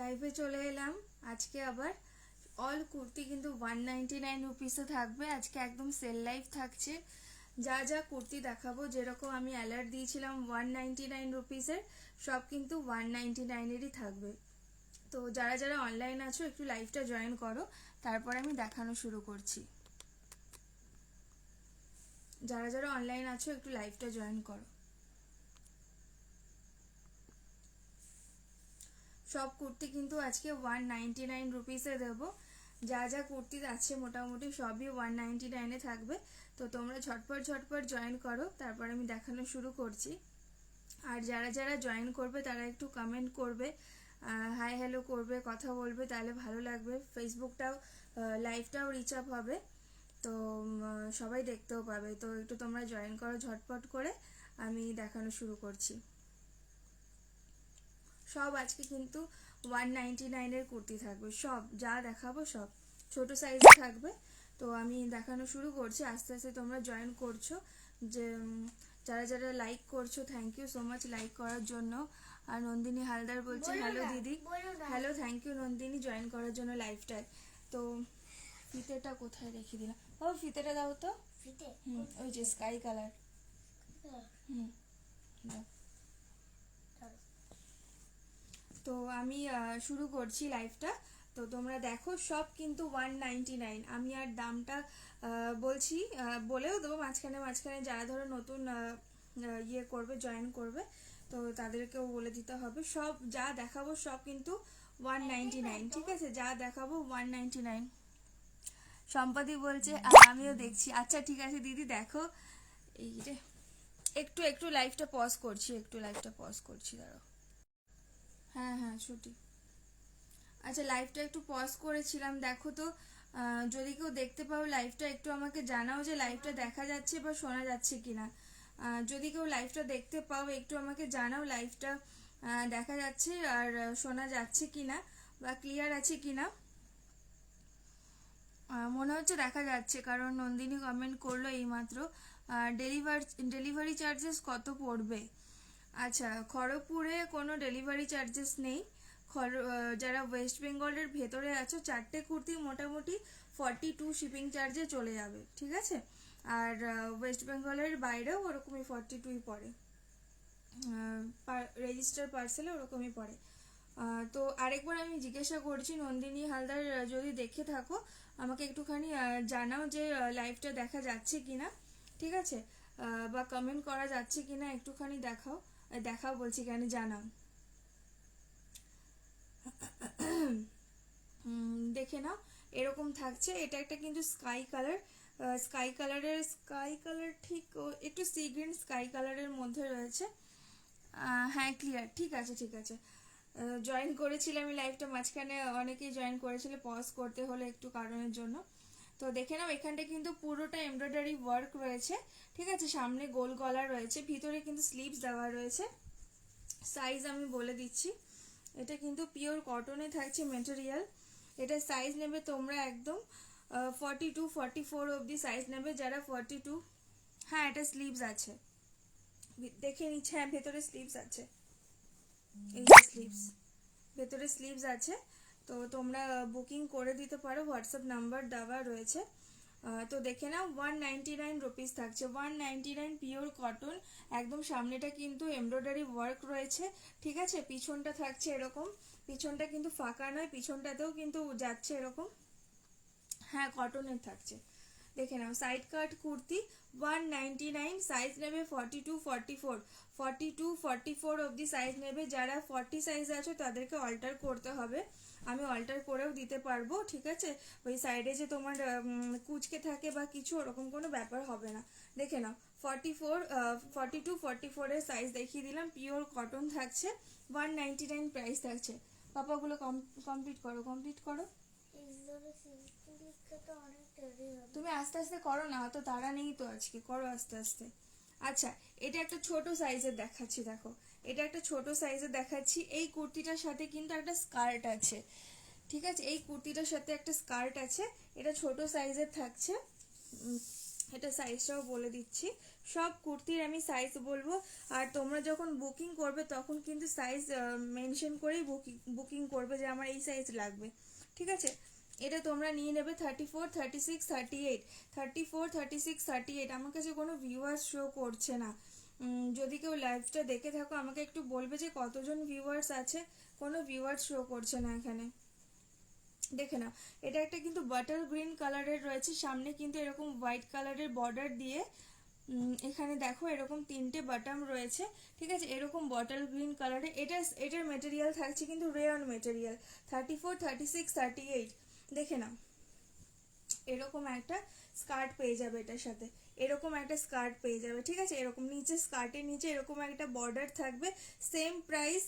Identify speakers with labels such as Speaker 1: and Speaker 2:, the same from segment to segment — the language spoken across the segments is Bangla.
Speaker 1: লাইভে চলে এলাম আজকে আবার। অল কুর্তি কিন্তু 199 রুপিসে থাকবে। আজকে একদম সেল লাইভ থাকছে। যা যা কুর্তি দেখাবো, যেরকম আমি অ্যালার্ট দিয়েছিলাম 199 রুপিসের, সব কিন্তু 199এরই থাকবে। তো যারা যারা অনলাইন আছো একটু লাইভটা জয়েন করো, তারপর আমি দেখানো শুরু করছি। যারা যারা অনলাইন আছো একটু লাইভটা জয়েন করো। সব কুর্তি কিন্তু আজকে 199 রুপিসে দেবো। যা যা কুর্তি আছে মোটামুটি সবই 199-এ থাকবে। তো তোমরা ঝটপট ঝটপট জয়েন করো, তারপর আমি দেখানো শুরু করছি। আর যারা যারা জয়েন করবে তারা একটু কমেন্ট করবে, হাই হ্যালো করবে, কথা বলবে, তাহলে ভালো লাগবে। ফেসবুকটাও লাইভটাও রিচ আপ হবে, তো সবাই দেখতেও পাবে। তো একটু তোমরা জয়েন করো ঝটপট করে, আমি দেখানো শুরু করছি। সব আজকে কিন্তু 199-এর কুর্তি থাকবে। সব যা দেখাবো সব ছোট সাইজে থাকবে। তো আমি দেখানো শুরু করছি, আস্তে আস্তে তোমরা জয়েন করছো। যে যারা যারা লাইক করছো, thank you so much like করার জন্য। আর নন্দিনী হালদার বলছে হ্যালো দিদি। Hello, thank you Nandini join করার জন্য লাইভটায়। তো ফিতেটা কোথায় রেখে দিলাম? ও ফিতেটা দাও তো। ওই যে স্কাই কালার। দাও। তো আমি শুরু করছি লাইভটা। তো তোমরা দেখো সব কিন্তু 199। আমি আর দামটা বলছি, বলেও দেবো মাঝখানে মাঝখানে, যারা ধরো নতুন ইয়ে করবে, জয়েন করবে, তো তাদেরকেও বলে দিতে হবে। সব যা দেখাবো সব কিন্তু 199, ঠিক আছে? যা দেখাবো 199। সম্পাদি বলছে আমিও দেখছি। আচ্ছা ঠিক আছে দিদি, দেখো। এই রে, একটু একটু লাইভটা পজ করছি, একটু লাইভটা পজ করছি, দাঁড়াও। হ্যাঁ হ্যাঁ ছুটি। আচ্ছা লাইভটা একটু পজ করেছিলাম, দেখো তো। যদি কেউ দেখতে পাও লাইভটা, একটু আমাকে জানাও যে লাইভটা দেখা যাচ্ছে বা শোনা যাচ্ছে কিনা। যদি কেউ লাইভটা দেখতে পাও একটু আমাকে জানাও লাইভটা দেখা যাচ্ছে আর শোনা যাচ্ছে কিনা, বা ক্লিয়ার আছে কিনা। মনে হচ্ছে দেখা যাচ্ছে, কারণ নন্দিনী কমেন্ট করলো এইমাত্র। ডেলিভারি চার্জেস কত পড়বে? আচ্ছা, খড়গপুরে কোনো ডেলিভারি চার্জেস নেই। যারা ওয়েস্ট বেঙ্গলের ভেতরে আছো, 4টে কুর্তি মোটামুটি 42 শিপিং চার্জে চলে যাবে, ঠিক আছে? আর ওয়েস্ট বেঙ্গলের বাইরেও ওরকমই 42ই পড়ে, রেজিস্টার পার্সেলে ওরকমই পড়ে। তো আরেকবার আমি জিজ্ঞাসা করছি নন্দিনী হালদার, যদি দেখে থাকো আমাকে একটুখানি জানাও যে লাইভটা দেখা যাচ্ছে কিনা, ঠিক আছে? বা কমেন্ট করা যাচ্ছে কিনা একটুখানি দেখাও বলছি, কেন জানাও। দেখে নাও, এরকম থাকছে। এটা একটা কিন্তু স্কাই কালার, স্কাই কালার ঠিক একটু সি গ্রিন স্কাই কালারের মধ্যে রয়েছে। হ্যাঁ ক্লিয়ার, ঠিক আছে ঠিক আছে। জয়েন করেছিলাম আমি লাইভটা মাঝখানে, অনেকেই জয়েন করেছিল, পজ করতে হলো একটু কারণের জন্য। তো দেখে নাও, এখানটা কিন্তু পুরোটা এমব্রয়ডারি ওয়ার্ক রয়েছে, ঠিক আছে? সামনে গোল গলা রয়েছে, ভিতরে কিন্তু স্লিভস দেওয়া রয়েছে। সাইজ আমি বলে দিচ্ছি, এটা কিন্তু পিওর কটনে থাকছে মেটেরিয়াল। এটা সাইজ নেবে তোমরা একদম 42-44 অবধি সাইজ নেবে যারা 42। হ্যাঁ এটা স্লিভস আছে, দেখে নিচ্ছে। হ্যাঁ ভেতরে স্লিভস আছে, এই যে স্লিভস, ভেতরে স্লিভস আছে। তো তোমরা বুকিং করে দিতে পারো, হোয়াটসঅ্যাপ নাম্বার দেওয়া রয়েছে। তো দেখে নাও 199 রুপিস থাকছে, 199 পিওর কটন। একদম সামনেটা কিন্তু এমব্রয়ডারি ওয়ার্ক রয়েছে, ঠিক আছে? পিছনটা থাকছে এরকম, পিছনটা কিন্তু ফাঁকা নয়, পিছনটাতেও কিন্তু যাচ্ছে এরকম। হ্যাঁ কটনের থাকছে, দেখে নাও। সাইড কাট কুর্তি 199, সাইজ নেবে 42-44 অবধি সাইজ নেবে। যারা 40 সাইজ আছো তাদেরকে অল্টার করতে হবে, আমি অল্টার করেও দিতে পারবো, ঠিক আছে? ওই সাইডে যে তোমার কুচকে থাকে বা কিছু, ওরকম কোনো ব্যাপার হবে না। দেখে নাও 42-44 সাইজ দেখিয়ে দিলাম, পিওর কটন থাকছে, 199 প্রাইস থাকছে। পাপাগুলো কমপ্লিট করো, কমপ্লিট করো। তুমি আস্তে আস্তে করো না, অত তাড়া নেই তো আজকে, করো আস্তে আস্তে। আচ্ছা, এটা একটা ছোট সাইজের দেখাচ্ছি, দেখো। এটা একটা ছোট সাইজের দেখাচ্ছি। এই কুর্তিটার সাথে কিন্তু একটা স্কার্ট আছে, ঠিক আছে? এই কুর্তিটার সাথে একটা স্কার্ট আছে, এটা ছোট সাইজের থাকছে। এটা সাইজটাও বলে দিচ্ছি, সব কুর্তির আমি সাইজ বলবো, আর তোমরা যখন বুকিং করবে তখন কিন্তু সাইজ মেনশন করেই বুকিং করবে যে আমার এই সাইজ লাগবে, ঠিক আছে। এটা তোমরা নিয়ে নেবে 34, 36, 38, 34, 36, 38। আমার কাছে কোনো ভিউয়ার্স শো করছে না। যদি কেউ লাইভটা দেখে থাকো আমাকে একটু বলবে যে কতজন ভিউয়ার্স আছে। কোনো ভিউয়ার্স শো করছে না এখানে, দেখে নাও। এটা একটা কিন্তু বাটার গ্রিন কালারের রয়েছে, সামনে কিন্তু এরকম হোয়াইট কালারের বর্ডার দিয়ে এখানে দেখো এরকম 3টে বাটন রয়েছে, ঠিক আছে। এরকম বটল গ্রিন কালারে এটার মেটেরিয়াল থাকছে কিন্তু রেয়ন মেটেরিয়াল। 34, 36, 38 দেখে নাও। এরকম একটা স্কার্ট পেয়ে যাবে এটার সাথে, এরকম একটা স্কার্ট পেয়ে যাবে, ঠিক আছে। এরকম নিচে স্কার্টের নিচে এরকম একটা বর্ডার থাকবে। সেম প্রাইস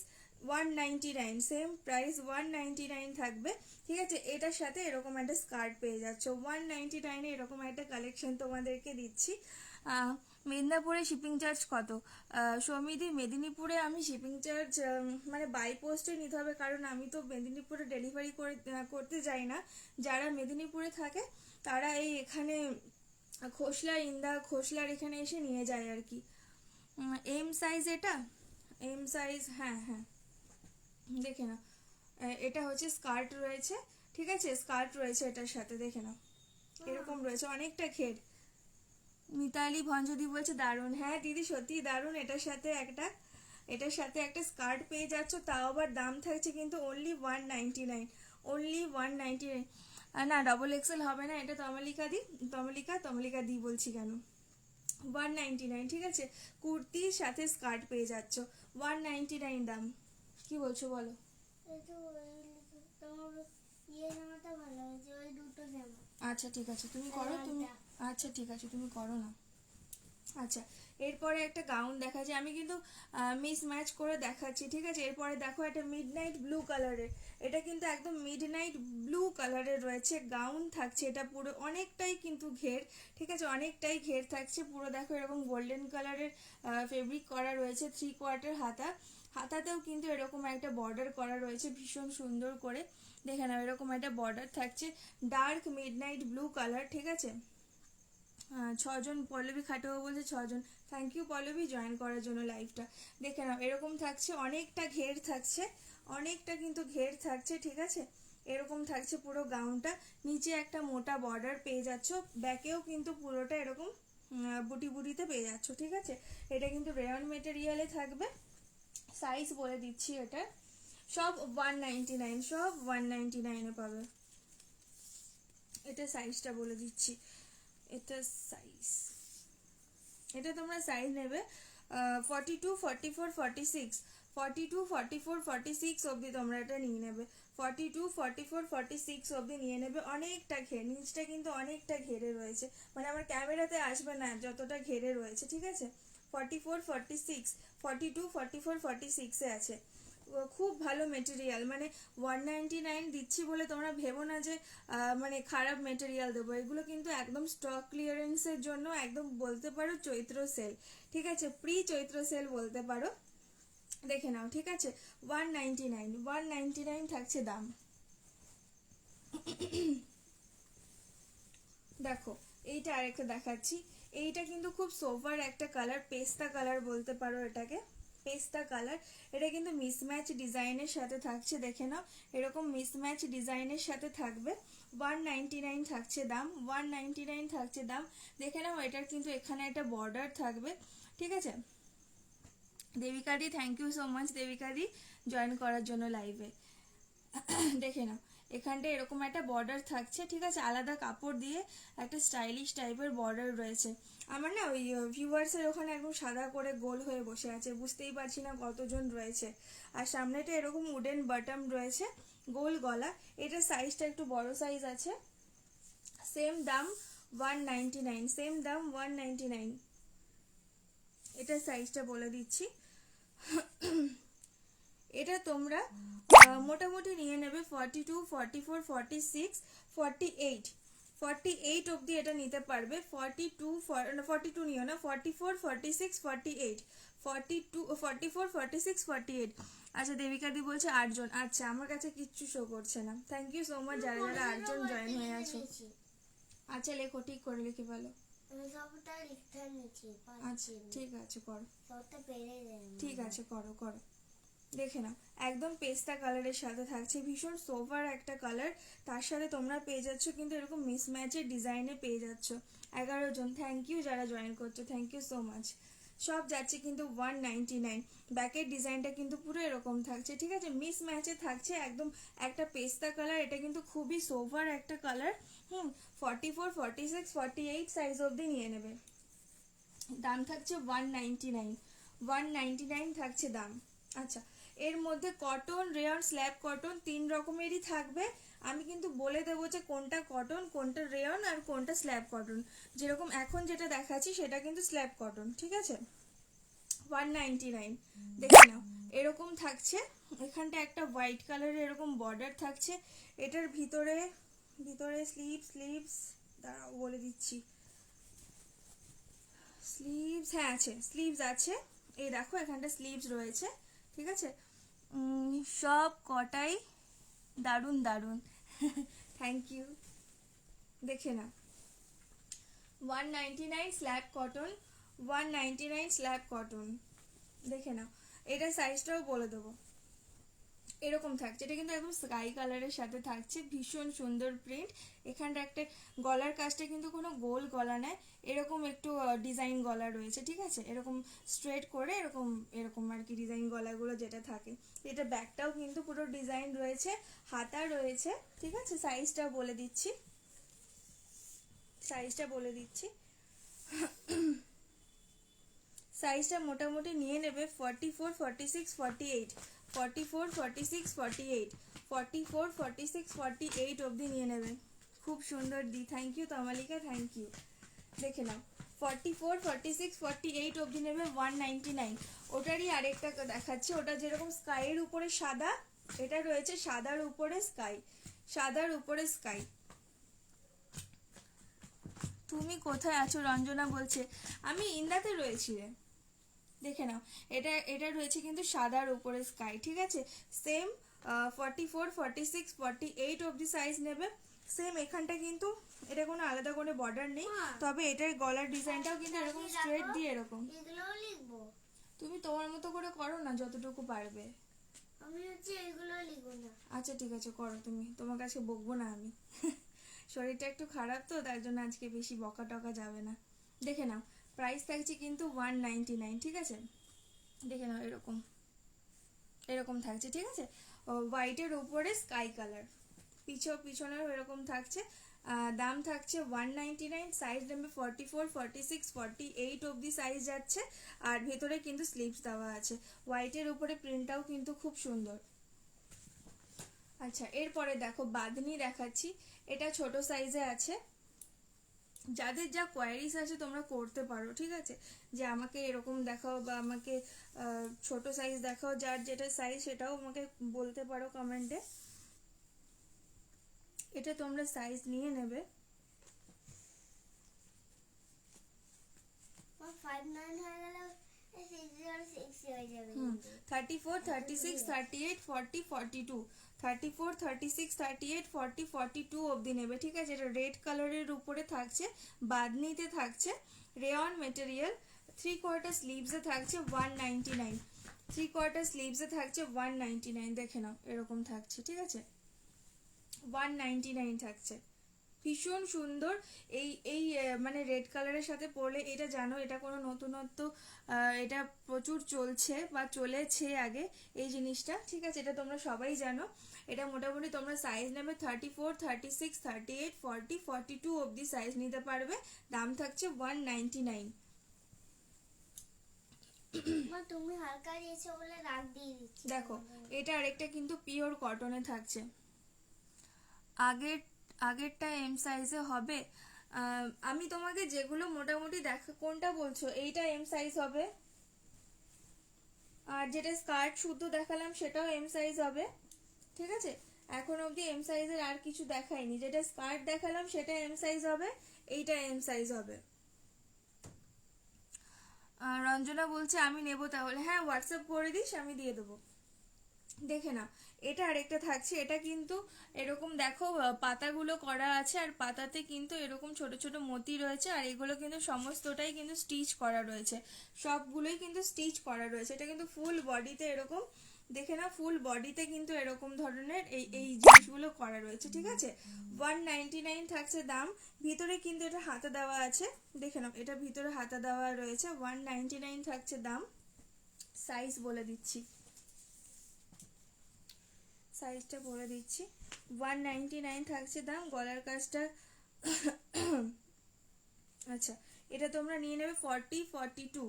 Speaker 1: 199, সেম প্রাইস 199 থাকবে, ঠিক আছে। এটার সাথে এরকম একটা স্কার্ট পেয়ে যাচ্ছ 199-এ। এরকম একটা কালেকশন তোমাদেরকে দিচ্ছি। মেদিনীপুরে শিপিং চার্জ কত? সৌমিদি, মেদিনীপুরে আমি শিপিং চার্জ মানে বাই পোস্টে নিতে হবে, কারণ আমি তো মেদিনীপুরে ডেলিভারি করতে যাই না। যারা মেদিনীপুরে থাকে তারা এই এখানে খোসলার এখানে এসে নিয়ে যায় আর কি। এম সাইজ, এটা এম সাইজ, হ্যাঁ হ্যাঁ দেখে নাও। এটা হচ্ছে স্কার্ট রয়েছে, ঠিক আছে, স্কার্ট রয়েছে এটার সাথে, দেখে নাও এরকম রয়েছে, অনেকটা ঘের। মিতালি ভঞ্জদি বলছে দারুণ। হ্যাঁ দিদি সত্যি দারুণ। এটার সাথে একটা স্কার্ট পেয়ে যাচ্ছ, তাও আবার দাম থাকছে কিন্তু অনলি 199, অনলি 199। না ডবল এক্সেল হবে না, এটা তমলিকা দি বলছি কেন, 199, ঠিক আছে। কুর্তির সাথে স্কার্ট পেয়ে যাচ্ছ 199 দাম। কি বলছো বলো? আচ্ছা ঠিক আছে তুমি করো, আচ্ছা ঠিক আছে তুমি করো না। আচ্ছা, এরপরে একটা গাউন দেখাচ্ছি আমি, কিন্তু মিস ম্যাচ করে দেখাচ্ছি, ঠিক আছে। এরপরে দেখো একটা মিডনাইট ব্লু কালারের, এটা কিন্তু একদম মিডনাইট ব্লু কালারের রয়েছে, গাউন থাকছে। এটা পুরো অনেকটাই কিন্তু ঘের, ঠিক আছে, অনেকটাই ঘের থাকছে পুরো। দেখো এরকম গোল্ডেন কালারের ফেব্রিক করা রয়েছে, 3/4 হাতাতেও কিন্তু এরকম একটা বর্ডার করা রয়েছে ভীষণ সুন্দর করে, দেখে নাও এরকম একটা বর্ডার থাকছে। ডার্ক মিডনাইট ব্লু কালার, ঠিক আছে। 6জন, পল্লবী খাটোয়া বলছে 6জন। থ্যাংক ইউ পল্লবী জয়েন করার জন্য লাইভটা। দেখে নাও এরকম থাকছে, অনেকটা ঘের থাকছে, অনেকটা কিন্তু ঘের থাকছে, ঠিক আছে। এরকম থাকছে পুরো গাউনটা, নিচে একটা মোটা বর্ডার পেয়ে যাচ্ছ, ব্যাকেও কিন্তু পুরোটা এরকম বুটিতে পেয়ে যাচ্ছ, ঠিক আছে। এটা কিন্তু রেয়ন মেটেরিয়ালে থাকবে। সাইজ বলে দিচ্ছি, এটা সব 199, সব 199-এ পাবে। এটা সাইজটা বলে দিচ্ছি, এটা সাইজ, এটা তোমরা সাইজ নেবে 42, 44, 46, 42, 44, 46 অবধি তোমরা এটা নিয়ে নেবে। 42, 44, 46 অবধি নিয়ে নেবে। অনেকটা ঘের, নিচটা কিন্তু অনেকটা ঘেরে রয়েছে, মানে আমার ক্যামেরাতে আসবে না যতটা ঘেরে রয়েছে, ঠিক আছে। 44, 46, 42, 44, 46-এ আছে। খুব ভালো মেটেরিয়াল, মানে 199 দিচ্ছি বলে তোমরা ভেবো না যে মানে খারাপ মেটেরিয়াল দেবো। এগুলো কিন্তু একদম স্টক ক্লিয়ারেন্সের জন্য, একদম বলতে পারো চৈত্র সেল, ঠিক আছে, প্রি চৈত্র সেল বলতে পারো। দেখে নাও, ঠিক আছে। 199 থাকছে দাম। দেখো এইটা আরেকটা দেখাচ্ছি, এইটা কিন্তু খুব সোভার একটা কালার, পেস্তা কালার বলতে পারো এটাকে, পেস্তা কালার। এটা কিন্তু মিসম্যাচ ডিজাইনের সাথে থাকছে, দেখে নাও এরকম মিসম্যাচ ডিজাইনের সাথে থাকবে। 199 থাকছে দাম, 199 থাকছে দাম। দেখে নাও এটার কিন্তু এখানে একটা বর্ডার থাকবে, ঠিক আছে। দেবিকাদি থ্যাংক ইউ সো মাচ, দেবিকাদি জয়েন করার জন্য লাইভে। দেখে নাও এখানটা এরকম একটা বর্ডার থাকছে, ঠিক আছে, আলাদা কাপড় দিয়ে একটা স্টাইলিশ টাইপের বর্ডার রয়েছে। আমার না ওই ভিউয়ার্সের ওখানে একদম সাদা করে গোল হয়ে বসে আছে, বুঝতেই পারছি না কতজন রয়েছে। আর সামনেটা এরকম উডেন বাটম রয়েছে, গোল গলা। এটার সাইজটা একটু বড় সাইজ আছে, সেম দাম 199, সেম দাম 199। এটার সাইজটা বলে দিচ্ছি, এটা তোমরা মোটামুটি নিয়ে নেবে 42, 44, 46, 48, 48 অবধি এটা নিতে পারবে। 42 নিও না, 44, 46, 48, 42, 44, 46, 48। আচ্ছা দেবিকাদি বলছে 8জন। আচ্ছা আমার কাছে কিচ্ছু শো করছে না। থ্যাংক ইউ সো মাচ যারা যারা 8জন জয়েন হয়ে আছো। আচ্ছা লেখো, ঠিক করে লিখে ফেলো।
Speaker 2: সবটা লিখতে নিচ্ছি।
Speaker 1: আচ্ছা ঠিক আছে করো,
Speaker 2: সবটা পেরে দেন।
Speaker 1: ঠিক আছে করো করো। দেখে নাও একদম পেস্তা কালারের সাথে থাকছে, ভীষণ সোভার একটা কালার, তার সাথে তোমরা পেয়ে যাচ্ছ কিন্তু এরকম মিসম্যাচের ডিজাইনে পেয়ে যাচ্ছ। 11 জন, থ্যাংক ইউ যারা জয়েন করছো, থ্যাংক ইউ সো মাচ। সব যাচ্ছে কিন্তু 199। ব্যাকের ডিজাইনটা কিন্তু পুরো এরকম থাকছে, ঠিক আছে, মিস ম্যাচে থাকছে একদম একটা পেস্তা কালার, এটা কিন্তু খুবই সোভার একটা কালার। 44, 46, 48 সাইজ অবধি নিয়ে নেবে। দাম থাকছে 199, 199 থাকছে দাম। আচ্ছা, এর মধ্যে কটন, রেয়ন, স্ল্যাব কটন 3 রকমেরই থাকবে। আমি কিন্তু বলে দেবো যে কোনটা কটন, কোনটা রেয়ন আর কোনটা স্ল্যাব কটন। যেরকম এখন যেটা দেখাচ্ছি সেটা কিন্তু স্ল্যাব কটন, ঠিক আছে। 199, দেখে নাও এরকম থাকছে। এখানটা একটা হোয়াইট কালারের এরকম বর্ডার থাকছে। এটার ভিতরে ভিতরে স্লিভস দাঁড়াও বলে দিচ্ছি। স্লিভস, হ্যাঁ আছে, স্লিভস আছে, এই দেখো এখানটা স্লিভস রয়েছে, ঠিক আছে। সব কটাই দারুণ দারুণ থ্যাংক ইউ। দেখে না, 199 স্ল্যাব কটন, 199 স্ল্যাব কটন, দেখে নাও। এটা সাইজটাও বলে দেবো, এরকম থাকছে। এটা কিন্তু একদম স্কাই কালারের সাথে থাকছে, ভীষণ সুন্দর প্রিন্ট। এখানটা একটা গলার কাজটা কিন্তু কোনো গোল গলা নেয়, এরকম একটু ডিজাইন গলা রয়েছে, ঠিক আছে, এরকম স্ট্রেট করে এরকম এরকম আর কি ডিজাইন গলাগুলো যেটা থাকে। এটা ব্যাকটাও কিন্তু পুরো ডিজাইন রয়েছে, হাতা রয়েছে, ঠিক আছে। সাইজটা বলে দিচ্ছি, সাইজটা বলে দিচ্ছি সাইজটা মোটামুটি নিয়ে নেবে 44, 46, 48, 44, 46, 48, 44, 46, 48 অবধি নিয়ে নেবে। খুব সুন্দর দি, thank you Tamalika, thank you. দেখে নাও 44, 46, 48 অবধি নেবে 199। ওটারই আরেকটা দেখাচ্ছি, ওটা যেরকম স্কাইয়ের উপরে সাদা, এটা রয়েছে সাদার উপরে স্কাই, সাদার উপরে স্কাই। তুমি কোথায় আছো? রঞ্জনা বলছে আমি ইন্দাতে রয়েছি রে। দেখে নাও, এটা এটা রয়েছে কিন্তু সাদার উপরে স্কাই, ঠিক আছে। সেম 44, 46, 48 অবধি সাইজ নেবে। সেম এখানটা কিন্তু এটা কোনো আলাদা করে বর্ডার নেই, তবে এটার গলার ডিজাইনটাও কিন্তু এরকম স্ট্রেট দিয়ে এরকম।
Speaker 2: এগুলোও লিখবো?
Speaker 1: তুমি তোমার মতো করে করো না, যতটুকু পারবে।
Speaker 2: আমি হচ্ছে এগুলো লিখবো না।
Speaker 1: আচ্ছা ঠিক আছে করো, তুমি, তোমার কাছে বকবো না আমি শরীরটা একটু খারাপ তো, তার জন্য আজকে বেশি বকা টকা যাবে না। দেখে নাও প্রাইস থাকছে কিন্তু 199, ঠিক আছে। দেখে নাও এরকম এরকম থাকছে, ঠিক আছে। হোয়াইটের উপরে স্কাই কালার, পিছনেও এরকম থাকছে। দাম থাকছে 199, সাইজ নেবে 44, 46, 48 অবধি সাইজ যাচ্ছে। আর ভেতরে কিন্তু স্লিভস দেওয়া আছে, হোয়াইটের উপরে প্রিন্টটাও কিন্তু খুব সুন্দর। আচ্ছা, এরপরে দেখো বাঁধনি দেখাচ্ছি, এটা ছোট সাইজে আছে। যাদের যা কোয়ারিজ আছে তোমরা করতে পারো, ঠিক আছে, যে আমাকে এরকম দেখাও বা আমাকে ছোট সাইজ দেখাও, যার যেটা সাইজ সেটাও আমাকে বলতে পারো কমেন্টে। এটা তোমরা সাইজ নিয়ে নেবে।
Speaker 2: 59 হয়ে গেলে 606 হয়ে যাবে।
Speaker 1: 34, 36, 38, 40, 42, 34, 36, 38, 40, 42 অবধি নেবে, ঠিক আছে। এটা রেড কালারের উপরে থাকছে, বাঁধনিতে থাকছে, রেয়ন মেটেরিয়াল। 3/4 স্লিভসে থাকছে 199, 3/4 স্লিভসে থাকছে 199। দেখে নাও এরকম থাকছে, ঠিক আছে, 199 থাকছে। ভীষণ সুন্দর। এই এই মানে রেড কালারের সাথে পরলে, এটা জানো এটা কোনো নতুনত্ব, এটা প্রচুর চলছে বা চলেছে আগে এই জিনিসটা, ঠিক আছে, এটা তোমরা সবাই জানো। এটা মোটামুটি তোমরা সাইজ নেবে 34, 36, 38, 40, 42 অবধি সাইজ নিতে পারবে। দাম থাকছে 199।
Speaker 2: তুমি হালকা দিয়েছো বলে রাগ দিয়ে দিচ্ছি।
Speaker 1: দেখো এটা আরেকটা কিন্তু পিওর কটনে থাকছে। আগেরটা এম সাইজে হবে। আমি তোমাকে যেগুলো মোটামুটি দেখা, কোনটা বলছো, এইটা এম সাইজ হবে, আর যেটা স্কার্ট শুদ্ধ দেখালাম সেটাও এম সাইজ হবে, ঠিক আছে। এখন অবধি এম সাইজের আর কিছু দেখাইনি, যেটা স্কার্ট দেখালাম সেটা এম সাইজ হবে, এইটা এম সাইজ হবে। রঞ্জনা বলছে আমি নেব তাহলে, হ্যাঁ হোয়াটসঅ্যাপ করে দিস, আমি দিয়ে দেবো। দেখে না, এটা আরেকটা থাকছে, এটা কিন্তু এরকম দেখো পাতাগুলো করা আছে, আর পাতাতে কিন্তু এরকম ছোট ছোট মতি রয়েছে, আর এগুলো কিন্তু সমস্তটাই কিন্তু স্টিচ করা রয়েছে, সবগুলোই কিন্তু স্টিচ করা রয়েছে। এটা কিন্তু ফুল বডিতে এরকম, দেখে না, ফুল বডিতে কিন্তু এরকম ধরনের এই এই জিনিসগুলো করা রয়েছে, ঠিক আছে। 199 থাকছে দাম। ভিতরে কিন্তু এটা হাতা দেওয়া আছে, দেখে নাও, এটা ভিতরে হাতা দেওয়া রয়েছে। 199 থাকছে দাম। সাইজ বলে দিচ্ছি, সাইজটা বলে দিচ্ছি, 199 থাকছে দাম। গলার কাজটা আচ্ছা, এটা তোমরা নিয়ে নেবে 40, 42,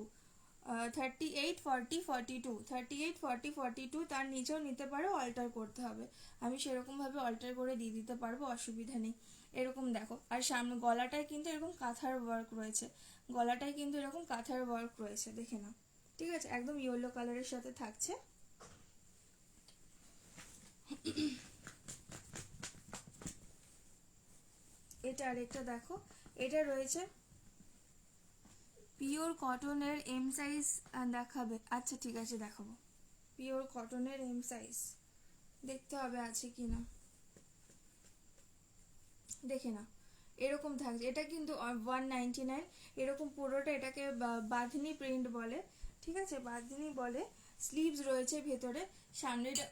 Speaker 1: 38, 40, 42, 38, 40, 42, তার নিচেও নিতে পারো, অল্টার করতে হবে, আমি সেরকমভাবে অল্টার করে দিয়ে দিতে পারবো, অসুবিধা নেই। এরকম দেখো, আর সামনে গলাটায় কিন্তু এরকম কাঁথার ওয়ার্ক রয়েছে, গলাটায় কিন্তু এরকম কাঁথার ওয়ার্ক রয়েছে, দেখে নাও, ঠিক আছে, একদম ইয়েলো কালারের সাথে থাকছে। এটা আরেকটা দেখো, এটা রয়েছে পিওর কটনের এম সাইজ দেখাবে, আচ্ছা ঠিক আছে দেখাবো, পিওর কটনের এম সাইজ দেখতে হবে আছে কিনা, দেখে না, এরকম থাকছে, এটা কিন্তু 199, এরকম পুরোটা, এটাকে বাঁধনি প্রিন্ট বলে, ঠিক আছে, বাঁধনি বলে। স্লিভস রয়েছে ভেতরে, সামনেটা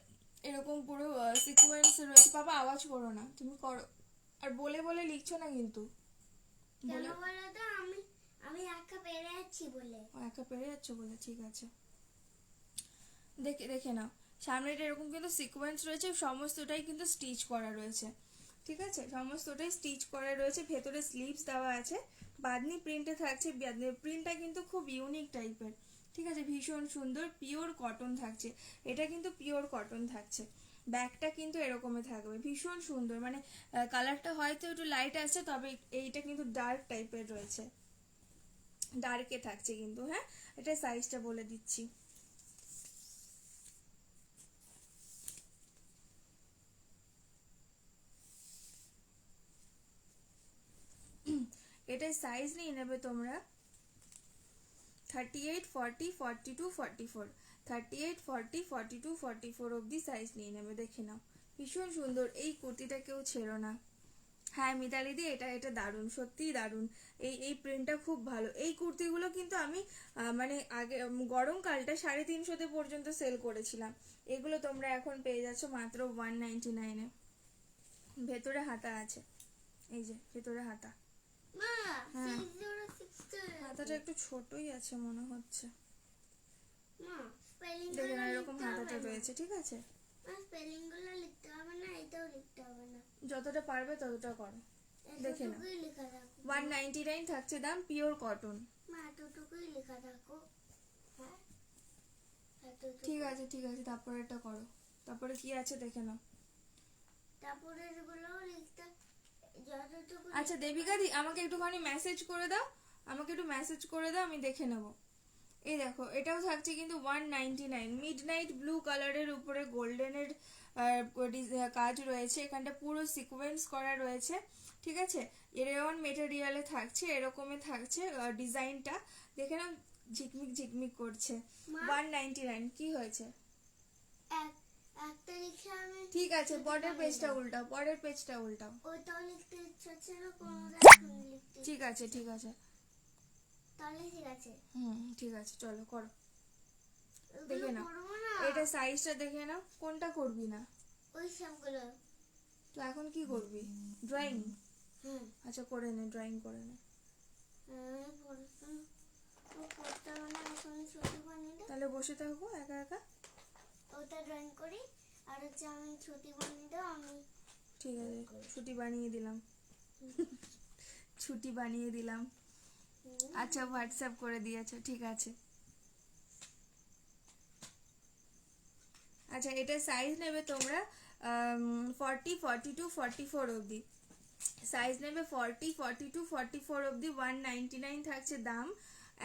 Speaker 1: এরকম পুরো সিকোয়েন্স রয়েছে। বাবা আওয়াজ করো না, তুমি করো, আর বলে বলে লিখছো না কিন্তু,
Speaker 2: কেন
Speaker 1: বলে
Speaker 2: বলো তো, আমি আমি একা পেরে যাচ্ছি বলে।
Speaker 1: একা পেরে যাচ্ছ বলে, ঠিক আছে, দেখে দেখে নাও, সামনেটা এরকম কিন্তু সিকোয়েন্স রয়েছে, সমস্তটাই কিন্তু স্টিচ করা রয়েছে, ঠিক আছে, সমস্তটাই স্টিচ করা রয়েছে, ভেতরে স্লিভস দেওয়া আছে, বাঁধনি প্রিন্টে থাকছে, বাঁধনি প্রিন্টটা কিন্তু খুব ইউনিক টাইপের, ঠিক আছে, ভীষণ সুন্দর, পিওর কটন থাকছে, এটা কিন্তু পিওর কটন থাকছে। ব্যাগটা কিন্তু এরকমই থাকবে, ভীষণ সুন্দর, মানে কালারটা হয়তো একটু লাইট আছে, তবে এইটা কিন্তু ডার্ক টাইপের রয়েছে, ডার্কে থাকছে কিন্তু, হ্যাঁ, এটা সাইজটা বলে দিচ্ছি, এটার সাইজ নিয়ে নেবে তোমরা 38, 40, 42, 44, 38, 40, 42, 44 অবধি সাইজ নিয়ে নেবে, দেখে নাও, ভীষণ সুন্দর, এই কুর্তিটা কেউ ছেড়ো না। হ্যাঁ মিতালি দি, এটা এটা দারুণ, সত্যিই দারুণ, এই এই প্রিন্টটা খুব ভালো। এই কুর্তিগুলো কিন্তু আমি মানে আগে গরমকালটা 350 পর্যন্ত সেল করেছিলাম, এগুলো তোমরা এখন পেয়ে যাচ্ছ মাত্র 199-এ। ভেতরে হাতা আছে, এই যে ভেতরে হাতা,
Speaker 2: মা
Speaker 1: হ্যাঁ।
Speaker 2: 6060
Speaker 1: হাতাটা একটু ছোটই আছে মনে হচ্ছে,
Speaker 2: মা স্পেলিং
Speaker 1: দেখে
Speaker 2: গুলো
Speaker 1: না, এরকম
Speaker 2: লিখতে হবে
Speaker 1: হাতাটা
Speaker 2: না।
Speaker 1: রয়েছে, ঠিক আছে,
Speaker 2: মা স্পেলিং গুলো লিখতে হবে না, এটাও লিখতে হবে না,
Speaker 1: যতটা পারবে ততটা করো, দেখে নাও।
Speaker 2: এতটুকুই লেখা থাকো।
Speaker 1: 199 থাকছে দাম, পিওর কটন,
Speaker 2: মা এতটুকুই লেখা থাকো, হ্যাঁ এতটুকু।
Speaker 1: ঠিক আছে ঠিক আছে, তারপরে এটা করো, তারপরে কি আছে দেখে নাও।
Speaker 2: তারপরে এগুলো লিখতে যতটুকু।
Speaker 1: আচ্ছা দেবিকা দি, আমাকে একটুখানি মেসেজ করে দাও, আমাকে একটু মেসেজ করে দাও, আমি দেখে নেব। এই দেখো, এটাও থাকছে কিন্তু 199, মিডনাইট ব্লু কালারের উপরে গোল্ডেনের কাজ রয়েছে, এখানটা পুরো সিকোয়েন্স করা রয়েছে, ঠিক আছে, রেয়ন মেটেরিয়ালে থাকছে, এরকমই থাকছে ডিজাইনটা, দেখে নাও, ঝিকমিক ঝিকমিক করছে।
Speaker 2: মা?
Speaker 1: 199, কি হয়েছে?
Speaker 2: একটা লিখে আমি
Speaker 1: ঠিক আছে, পরের পেজটা উল্টাও, পরের পেজটা উল্টাও,
Speaker 2: ওইটাও লিখতে ইচ্ছা ছিল, কোনোটা এখন লিখতে
Speaker 1: ঠিক আছে ঠিক আছে,
Speaker 2: তাহলে ঠিক আছে।
Speaker 1: ঠিক আছে, চলো করো,
Speaker 2: ওগুলো
Speaker 1: দেখে নাও,
Speaker 2: করবো না,
Speaker 1: এটা সাইজটা দেখে নাও, কোনটা করবি না?
Speaker 2: ওই সবগুলো।
Speaker 1: তো এখন কি করবি? ড্রয়িং?
Speaker 2: হুম
Speaker 1: আচ্ছা করে নে, ড্রয়িং করে নে,
Speaker 2: করতে হবে না, এখন ছুটি বানিয়ে দাও।
Speaker 1: তাহলে বসে থাকবো একা একা,
Speaker 2: ওটা ড্রয়িং করি, আর হচ্ছে আমি ছুটি বানিয়ে দাও, আমি
Speaker 1: ঠিক আছে, ছুটি বানিয়ে দিলাম, ছুটি বানিয়ে দিলাম, আচ্ছা হোয়াটসঅ্যাপ করে দিয়েছো, ঠিক আছে। আচ্ছা এটা সাইজ নেবে তোমরা 40, 42, 44 অবধি, সাইজ নেবে 40, 42, 44 অবধি, 199 থাকছে দাম,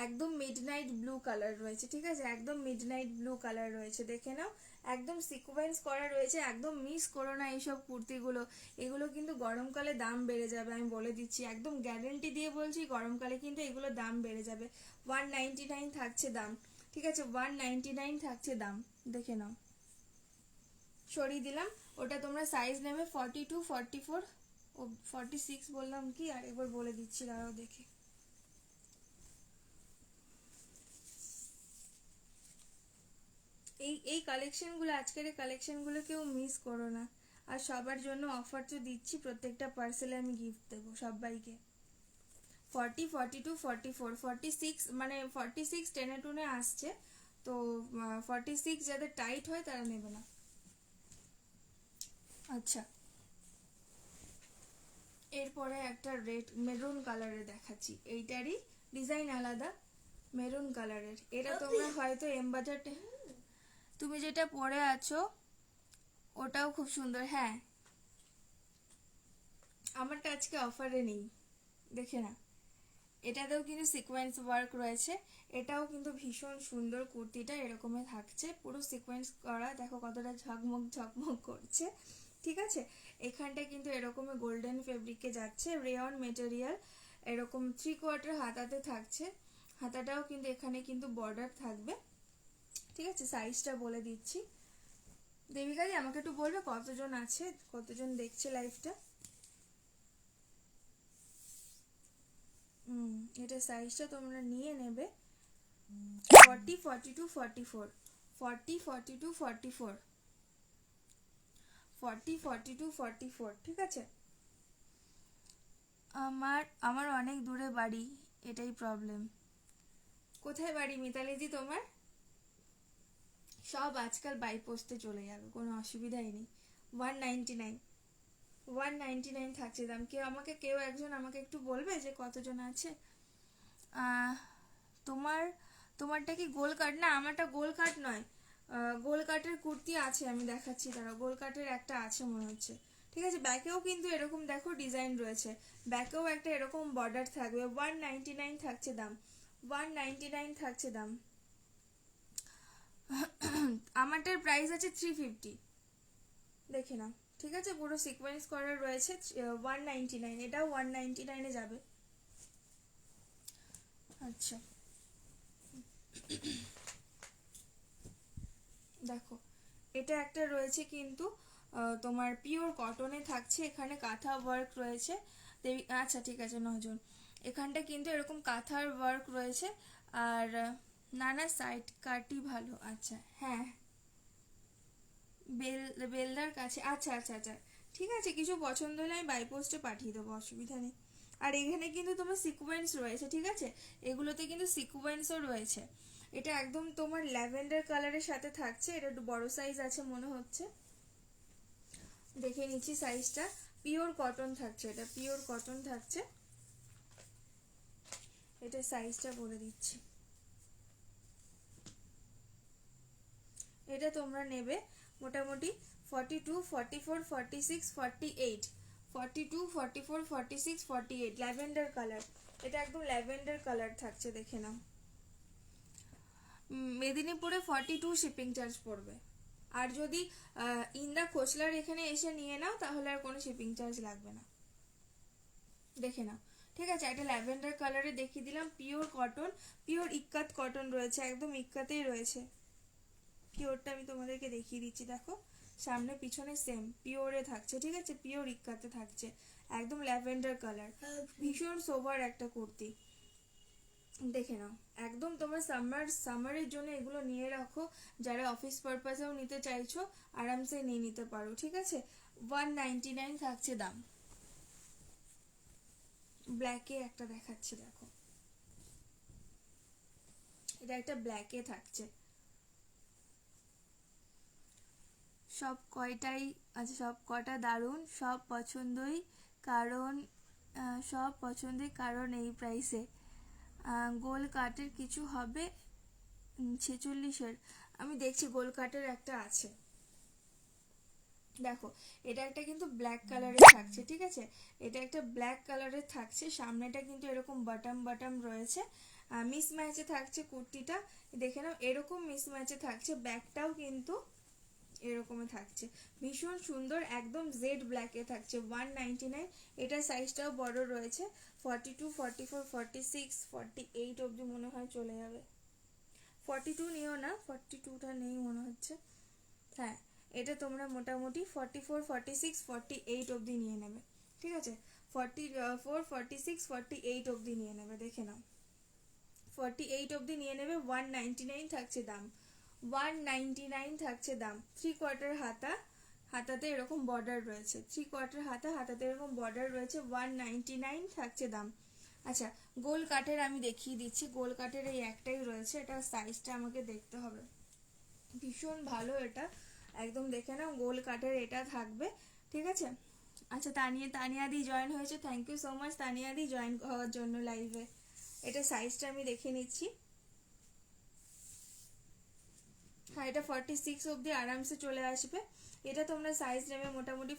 Speaker 1: একদম মিডনাইট ব্লু কালার রয়েছে, ঠিক আছে, একদম মিডনাইট ব্লু কালার রয়েছে, দেখে নাও, একদম সিকোয়েন্স করা রয়েছে, একদম মিস করো না এইসব কুর্তিগুলো, এগুলো কিন্তু গরমকালে দাম বেড়ে যাবে, আমি বলে দিচ্ছি, একদম গ্যারেন্টি দিয়ে বলছি, গরমকালে কিন্তু এগুলো দাম বেড়ে যাবে। 199 থাকছে দাম, ঠিক আছে, 199 থাকছে দাম, দেখে নাও, সরিয়ে দিলাম। ওটা তোমরা সাইজ নেবে 42, 44 ও 46 বললাম কি, আর একবার বলে দিচ্ছি, দাঁড়াও দেখে। এই কালেকশনগুলো, আজকের এই কালেকশনগুলো কেউ মিস করো না। আর সবার জন্য অফার তো দিচ্ছি, প্রত্যেকটা পার্সেলে আমি গিফট দেবো সবাইকে। 40, 42, 44, 46, মানে 46 টেনে টুনে আসছে, তো 46 যাদের টাইট হয় তারা নেবে না। আচ্ছা, এরপরে একটা রেড মেরুন কালারের দেখাচ্ছি, এইটারই ডিজাইন আলাদা, মেরুন কালারের। এটা তোমরা হয়তো এমবাজারটা, তুমি যেটা পরে আছো ওটাও খুব সুন্দর। হ্যাঁ, আমারটা আজকে অফারে নেই, দেখে না। এটাতেও কিন্তু সিকোয়েন্স ওয়ার্ক রয়েছে, এটাও কিন্তু ভীষণ সুন্দর। কুর্তিটা এরকমই থাকছে, পুরো সিকোয়েন্স করা, দেখো কতটা ঝকমক ঝকমক করছে। ঠিক আছে, এখানটা কিন্তু এরকমই গোল্ডেন ফেব্রিকে যাচ্ছে, রেয়ন মেটেরিয়াল, এরকম 3/4 হাতাতে থাকছে। হাতাটাও কিন্তু এখানে কিন্তু বর্ডার থাকবে। ঠিক আছে, সাইজটা বলে দিচ্ছি। দেবিকাদি আমাকে একটু বলবে কতজন আছে, কতজন দেখছে লাইভটা? এটা সাইজটা তোমরা নিয়ে নেবে 40, 42, 44, 40, 42, 44, 40, 42, 44। ঠিক আছে, আমার আমার অনেক দূরে বাড়ি, এটাই প্রবলেম। কোথায় বাড়ি মিতালিদি তোমার? সব আজকাল বাই পোস্টে চলে যাবে, কোনো অসুবিধাই নেই। 199, 199 থাকছে দাম। কেউ একজন আমাকে একটু বলবে যে কতজন আছে? তোমার তোমারটা কি গোল কাট? না, আমারটা গোল কাট নয়, গোল কাটের কুর্তি আছে, আমি দেখাচ্ছি দাঁড়াও। গোল কাটের একটা আছে মনে হচ্ছে। ঠিক আছে, ব্যাকেও কিন্তু এরকম দেখো ডিজাইন রয়েছে, ব্যাকেও একটা এরকম বর্ডার থাকবে। 199 থাকছে দাম, 199 থাকছে দাম। আমারটার প্রাইস আছে 350, দেখে নাও। ঠিক আছে, পুরো সিকোয়েন্স করা রয়েছে, 199, এটাও 199-এ যাবে। আচ্ছা, দেখো এটা একটা রয়েছে কিন্তু তোমার পিওর কটনে থাকছে, এখানে কাঁথা ওয়ার্ক রয়েছে। আচ্ছা ঠিক আছে, 9 জন। এখানটা কিন্তু এরকম কাঁথার ওয়ার্ক রয়েছে, আর নানা সাইড কাটই ভালো। আচ্ছা হ্যাঁ, বেলদার কাছে। আচ্ছা আচ্ছা আচ্ছা, ঠিক আছে, কিছু পছন্দ হলে আমি বাই পোস্টে পাঠিয়ে দেবো, অসুবিধা নেই। আর এখানে কিন্তু তোমার সিকোয়েন্স রয়েছে, ঠিক আছে, এগুলোতে কিন্তু সিকোয়েন্সও রয়েছে। এটা একদম তোমার ল্যাভেন্ডার কালারের সাথে থাকছে, এটা একটু বড় সাইজ আছে মনে হচ্ছে, দেখে নিচ্ছি সাইজটা। পিওর কটন থাকছে, এটা পিওর কটন থাকছে। এটা সাইজটা বলে দিচ্ছি, এটা তোমরা নেবে মোটামুটি 42, 44, 46, 48, 42, 44, 46, 48, ল্যাভেন্ডার কালার। এটা একদম ল্যাভেন্ডার কালার থাকছে, দেখে নাও। মেদিনীপুরে 42 শিপিং চার্জ পড়বে, আর যদি ইন্দা খোসলার এখানে এসে নিয়ে নাও তাহলে আর কোনো শিপিং চার্জ লাগবে না, দেখে নাও। ঠিক আছে, একটা ল্যাভেন্ডার কালারে দেখিয়ে দিলাম, পিওর কটন, পিওর ইক্কাত কটন রয়েছে, একদম ইক্কাতেই রয়েছে। পিওরটা আমি তোমাদেরকে দেখিয়ে দিচ্ছি, দেখো সামনে পিছনে সেম পিওরে থাকছে। ঠিক আছে, পিওর ইক্কাতে থাকছে, একদম ল্যাভেন্ডার কালার, ভীষণ সোভার একটা কুর্তি, দেখে নাও। একদম তোমার সামারের জন্য এগুলো নিয়ে রাখো, যারা অফিস পারপাসেও নিতে চাইছো আরামসে নিয়ে নিতে পারো। ঠিক আছে, 199 থাকছে দাম। ব্ল্যাকে একটা দেখাচ্ছি, দেখো এটা একটা ব্ল্যাকে থাকছে। সব কয়টাই আচ্ছা, সব কটা দারুণ, সব পছন্দই, কারণ সব পছন্দই, কারণ এই প্রাইসে। গোল কাটের কিছু হবে 46-এর, আমি দেখছি গোল কাটের একটা আছে, দেখো এটা একটা কিন্তু ব্ল্যাক কালারের থাকছে। ঠিক আছে, এটা একটা ব্ল্যাক কালারের থাকছে, সামনেটা কিন্তু এরকম বাটাম বাটাম রয়েছে, মিস ম্যাচে থাকছে কুর্তিটা, দেখে নাও এরকম মিস ম্যাচে থাকছে, ব্যাকটাও কিন্তু এরকমই থাকছে, ভীষণ সুন্দর, একদম জেড ব্ল্যাকে থাকছে। 199, এটা সাইজটাও বড় রয়েছে, 42, 44, 46, 48 অবধি মনে হয় চলে যাবে। 42 নিও না, 42টা নেই মনে হচ্ছে। হ্যাঁ, এটা তোমরা মোটামুটি 44, 46, 48 অবধি নিয়ে নেবে, ঠিক আছে? 44, 46, 48 অবধি নিয়ে নেবে, দেখে নাও। 48 অবধি নিয়ে নেবে। 199 থাকছে দাম, 199 থাকছে দাম। 3/4 হাতা, হাতাতে এরকম বর্ডার রয়েছে, 3/4 হাতা, হাতাতে এরকম বর্ডার রয়েছে, 199 থাকছে দাম। আচ্ছা, গোল কাঠের আমি দেখিয়ে দিচ্ছি। গোল কাঠের এই একটাই রয়েছে, এটা সাইজটা আমাকে দেখতে হবে। ভীষণ ভালো এটা, একদম দেখে নাও। গোল কাঠের এটা থাকবে, ঠিক আছে? আচ্ছা, তানিয়াদি জয়েন হয়েছে, থ্যাংক ইউ সো মাচ তানিয়াদি জয়েন হওয়ার জন্য লাইভে। এটা সাইজটা আমি দেখে নিচ্ছি। হ্যাঁ, এটা 46 অবধি আরামসে চলে আসবে। এটা তোমরা সাইজ নেবে মোটামুটি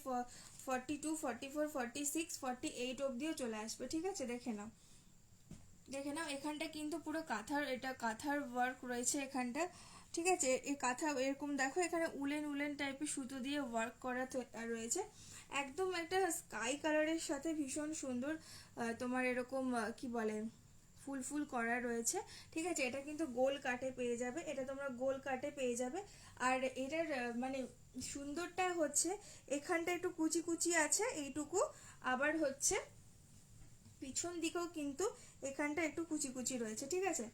Speaker 1: 42, 44, 46, 48 অবধিও চলে আসবে, ঠিক আছে? দেখে নাও, দেখে নাও। এখানটা কিন্তু পুরো কাঁথার, এটা কাঁথার ওয়ার্ক রয়েছে এখানটা, ঠিক আছে? এই কাঁথা এরকম দেখো, এখানে উলেন উলেন টাইপের সুতো দিয়ে ওয়ার্ক করা রয়েছে। একদম একটা স্কাই কালারের সাথে ভীষণ সুন্দর তোমার এরকম কি বলে ফুল ফুল করা রয়েছে, ঠিক আছে? এটা কিন্তু গোল কাটে পেয়ে যাবে, এটা তোমরা গোল কাটে পেয়ে যাবে। আর এটার মানে সুন্দরটা হচ্ছে এখানটা একটু কুচি কুচি আছে এইটুকু, আবার হচ্ছে পিছন দিকেও কিন্তু এখানটা একটু কুচি কুচি রয়েছে, ঠিক আছে?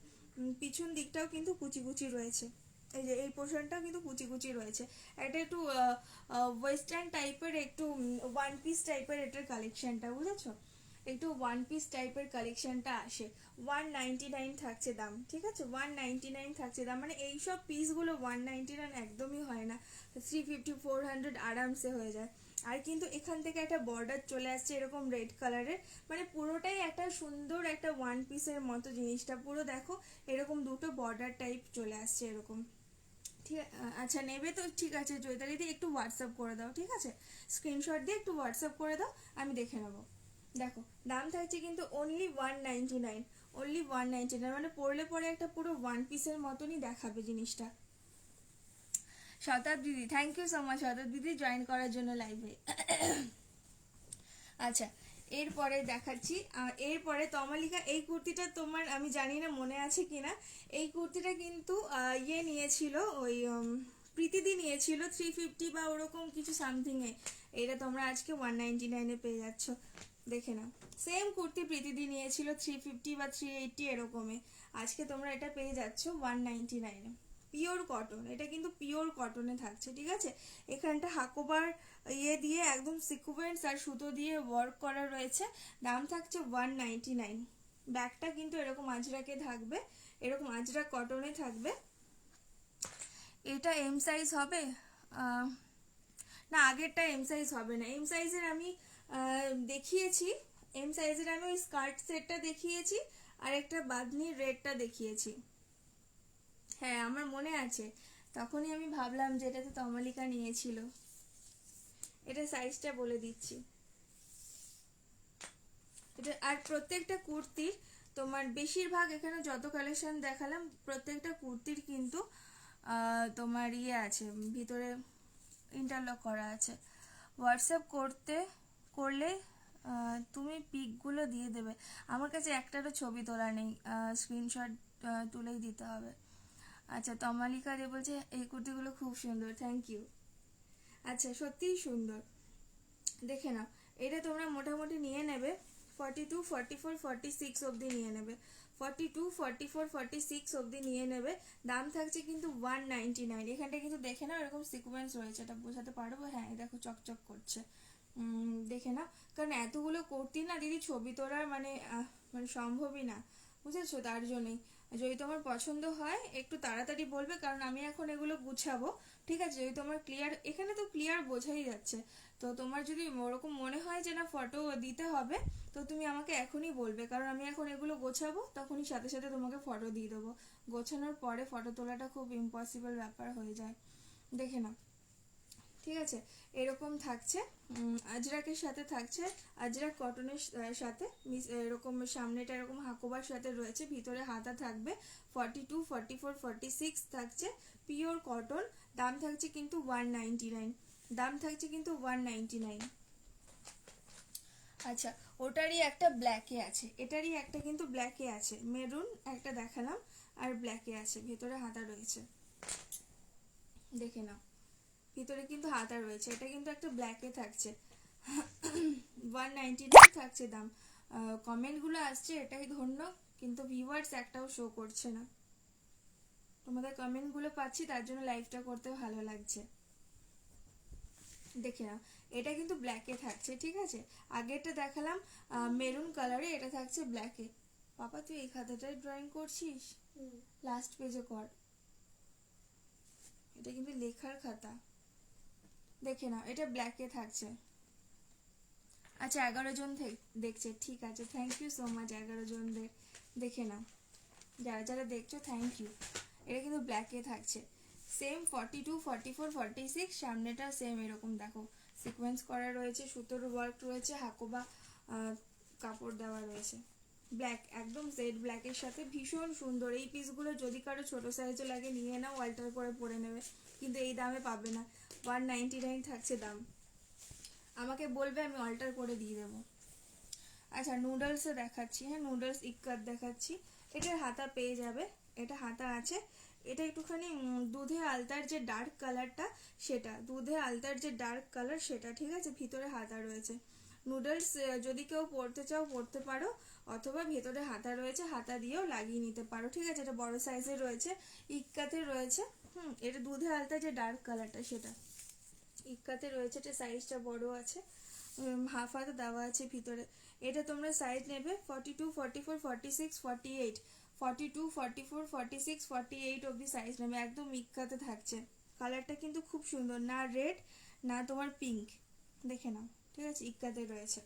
Speaker 1: পিছন দিকটাও কিন্তু কুচি কুচি রয়েছে, এই যে এই পোর্শনটাও কিন্তু কুচি কুচি রয়েছে। এটা একটু ওয়েস্টার্ন টাইপের, একটু ওয়ান পিস টাইপের এটার কালেকশনটা, বুঝেছো? একটু ওয়ান পিস টাইপের কালেকশনটা আসে। 199 থাকছে দাম, ঠিক আছে? 199 থাকছে দাম, মানে এইসব পিসগুলো 199 একদমই হয় না, 350, 400 আরামসে হয়ে যায়। আর কিন্তু এখান থেকে একটা বর্ডার চলে আসছে এরকম রেড কালারের, মানে পুরোটাই একটা সুন্দর একটা ওয়ান পিসের মতো জিনিসটা, পুরো দেখো এরকম দুটো বর্ডার টাইপ চলে আসছে এরকম, ঠিক আচ্ছা, নেবে তো? ঠিক আছে চৈতালি দি, একটু হোয়াটসঅ্যাপ করে দাও, ঠিক আছে? স্ক্রিনশট দিয়ে একটু হোয়াটসঅ্যাপ করে দাও, আমি দেখে নেবো। দেখো, দাম থাকছে কিন্তু অনলি 199, অনলি 199, মানে পরলে পরে একটা পুরো ওয়ান পিসের মতনই দেখাবে জিনিসটা। শতাব্দী, thank you so much Shatabdi join করার জন্য লাইভে। আচ্ছা, এরপরে দেখাচ্ছি, এরপরে তমালিকা, এই কুর্তিটা তোমার আমি জানি না মনে আছে কিনা। এই কুর্তিটা কিন্তু ইয়ে নিয়েছিল, ওই প্রীতিদি নিয়েছিল 350 বা ওরকম কিছু সামথিং এ। এটা তোমরা আজকে 199 পেয়ে যাচ্ছ, দেখে নাও। সেম কুর্তি প্রীতিদি নিয়েছিল 350 বা 380 এরকমে, আজকে তোমরা এটা পেয়ে যাচ্ছ 199। পিওর কটন, এটা কিন্তু পিওর কটনে থাকছে, ঠিক আছে? এখানটা হাকোবার ইয়ে দিয়ে একদম সিকুয়েন্স আর সুতো দিয়ে ওয়ার্ক করা রয়েছে। দাম থাকছে 199। ব্যাগটা কিন্তু এরকম আজরাকে থাকবে, এরকম আজরা কটনে থাকবে। এটা এম সাইজ হবে না, আগেরটা এম সাইজ হবে না। এম সাইজের আমি দেখিয়েছি, এম সাইজের আমি ওই স্কার্ট সেটটা দেখিয়েছি, আর একটা বাঁধনির রেডটা দেখিয়েছি। হ্যাঁ, আমার মনে আছে, তখনই আমি ভাবলাম যে এটাতে তমালিকা নিয়েছিল। এটা সাইজটা বলে দিচ্ছি। এটা আর প্রত্যেকটা কুর্তির তোমার বেশিরভাগ এখানে যত কালেকশন দেখালাম প্রত্যেকটা কুর্তির কিন্তু তোমার ইয়ে আছে, ভিতরে ইন্টারলক করা আছে। হোয়াটসঅ্যাপ করলে তুমি পিকগুলো দিয়ে দেবে। আমার কাছে একটারও ছবি তোলা নেই, স্ক্রিনশট তুলেই দিতে হবে। আচ্ছা, তমালিকা রে বলছে এই কুর্তিগুলো খুব সুন্দর, থ্যাংক ইউ। আচ্ছা, সত্যিই সুন্দর, দেখে নাও। এটা তোমরা মোটামুটি নিয়ে নেবে 42, 44, 46 অবধি নিয়ে নেবে, 42, 44, 46 অবধি নিয়ে নেবে। দাম থাকছে কিন্তু 199। এখানটা কিন্তু দেখে নাও এরকম সিকোয়েন্স রয়েছে, এটা বোঝাতে পারবো? হ্যাঁ, দেখো চকচক করছে, দেখে নাও। কারণ এতগুলো কুর্তি না দিদি ছবি তোলার মানে মানে সম্ভবই না, বুঝেছো? তার জন্যই যদি তোমার পছন্দ হয় একটু তাড়াতাড়ি বলবে, কারণ আমি এখন এগুলো গুছাবো, ঠিক আছে? যদি তোমার ক্লিয়ার, এখানে তো ক্লিয়ার বোঝাই যাচ্ছে, তো তোমার যদি ওরকম মনে হয় যে না ফটো দিতে হবে, তো তুমি আমাকে এখনই বলবে, কারণ আমি এখন এগুলো গোছাবো, তখনই সাথে সাথে তোমাকে ফটো দিয়ে দেবো। গোছানোর পরে ফটো তোলাটা খুব ইম্পসিবল ব্যাপার হয়ে যায়, দেখে নাও, ঠিক আছে? এরকম থাকছে, আজরাকের সাথে থাকছে, আজরাক কটনের সাথে এরকম সামনেটা এরকম হাকোবার সাথে রয়েছে, ভিতরে হাতা থাকবে। 42, 44, 46 থাকছে, পিওর কটন। দাম থাকছে কিন্তু 199, দাম থাকছে কিন্তু 199। আচ্ছা, ওটারই একটা ব্ল্যাকে আছে, এটারই একটা কিন্তু ব্ল্যাকে আছে, মেরুন একটা দেখালাম, আর ব্ল্যাকে আছে, ভেতরে হাতা রয়েছে, দেখে নাও। ভিতরে কিন্তু হাতা রয়েছে। এটা কিন্তু একটা ব্ল্যাকে থাকছে, 199 থাকছে দাম। কমেন্টগুলো আসছে এটাই ধন্য, কিন্তু ভিউয়ার্স একটাও শো করছে না। তোমাদের কমেন্টগুলো পাচ্ছি, তার জন্য লাইভটা করতে ভালো লাগছে। দেখে নাও, এটা কিন্তু ব্ল্যাকে থাকছে, ঠিক আছে। আগেরটা দেখালাম মেরুন কালারে, এটা থাকছে ব্ল্যাকে। পাপা তুই এই খাতাটায় ড্রয়িং করছিস? লাস্ট পেজে কর, এটা কিন্তু লেখার খাতা। দেখে নাও, এটা ব্ল্যাকে থাকছে। আচ্ছা 11 জন দেখছে, ঠিক আছে, থ্যাংক ইউ সো মাচ 11 জনদের। দেখে নাও, যারা যারা দেখছো থ্যাংক ইউ। এটা কিন্তু ব্ল্যাকে থাকছে, সেম 42, 44, 46, সামনেটা সেম এরকম দেখো সিকোয়েন্স করা রয়েছে, সুতোর ওয়ার্ক রয়েছে, হাকোবা কাপড় দেওয়া রয়েছে। ব্ল্যাক, একদম জেড ব্ল্যাকের সাথে ভীষণ সুন্দর। এই পিসগুলো যদি কারো ছোট সাইজে লাগে নিয়ে নাও, অল্টার করে পরে নেবে, কিন্তু এই দামে পাবে না। 199 থাকছে দাম। আমাকে বলবে, আমি অল্টার করে দিয়ে দেবো। আচ্ছা নুডলসও দেখাচ্ছি, হ্যাঁ নুডলস ইক্কাত দেখাচ্ছি। এটার হাতা পেয়ে যাবে, এটা হাতা আছে। এটা একটুখানি দুধে আলতার যে ডার্ক কালারটা সেটা, দুধে আলতার যে ডার্ক কালার সেটা, ঠিক আছে। ভিতরে হাতা রয়েছে। নুডলস যদি কেউ পরতে চাও পরতে পারো, অথবা ভেতরে হাতা রয়েছে, হাতা দিয়েও লাগিয়ে নিতে পারো, ঠিক আছে। এটা বড় সাইজের রয়েছে, ইক্কাতে রয়েছে। এটা দুধে আলতা যে ডার্ক কালারটা সেটা ইক্কাতে রয়েছে, এটা সাইজটা বড় আছে, হাফ হাতা দেওয়া আছে ভিতরে। এটা তোমরা সাইজ নেবে 42, 44, 46, 48, 42, 44, 46, 48 অবধি সাইজ নেবে। একদম ইক্কাতে থাকছে। কালারটা কিন্তু খুব সুন্দর, না রেড না তোমার পিঙ্ক। দেখে নাও, ঠিক আছে, ইক্কাতে রয়েছে।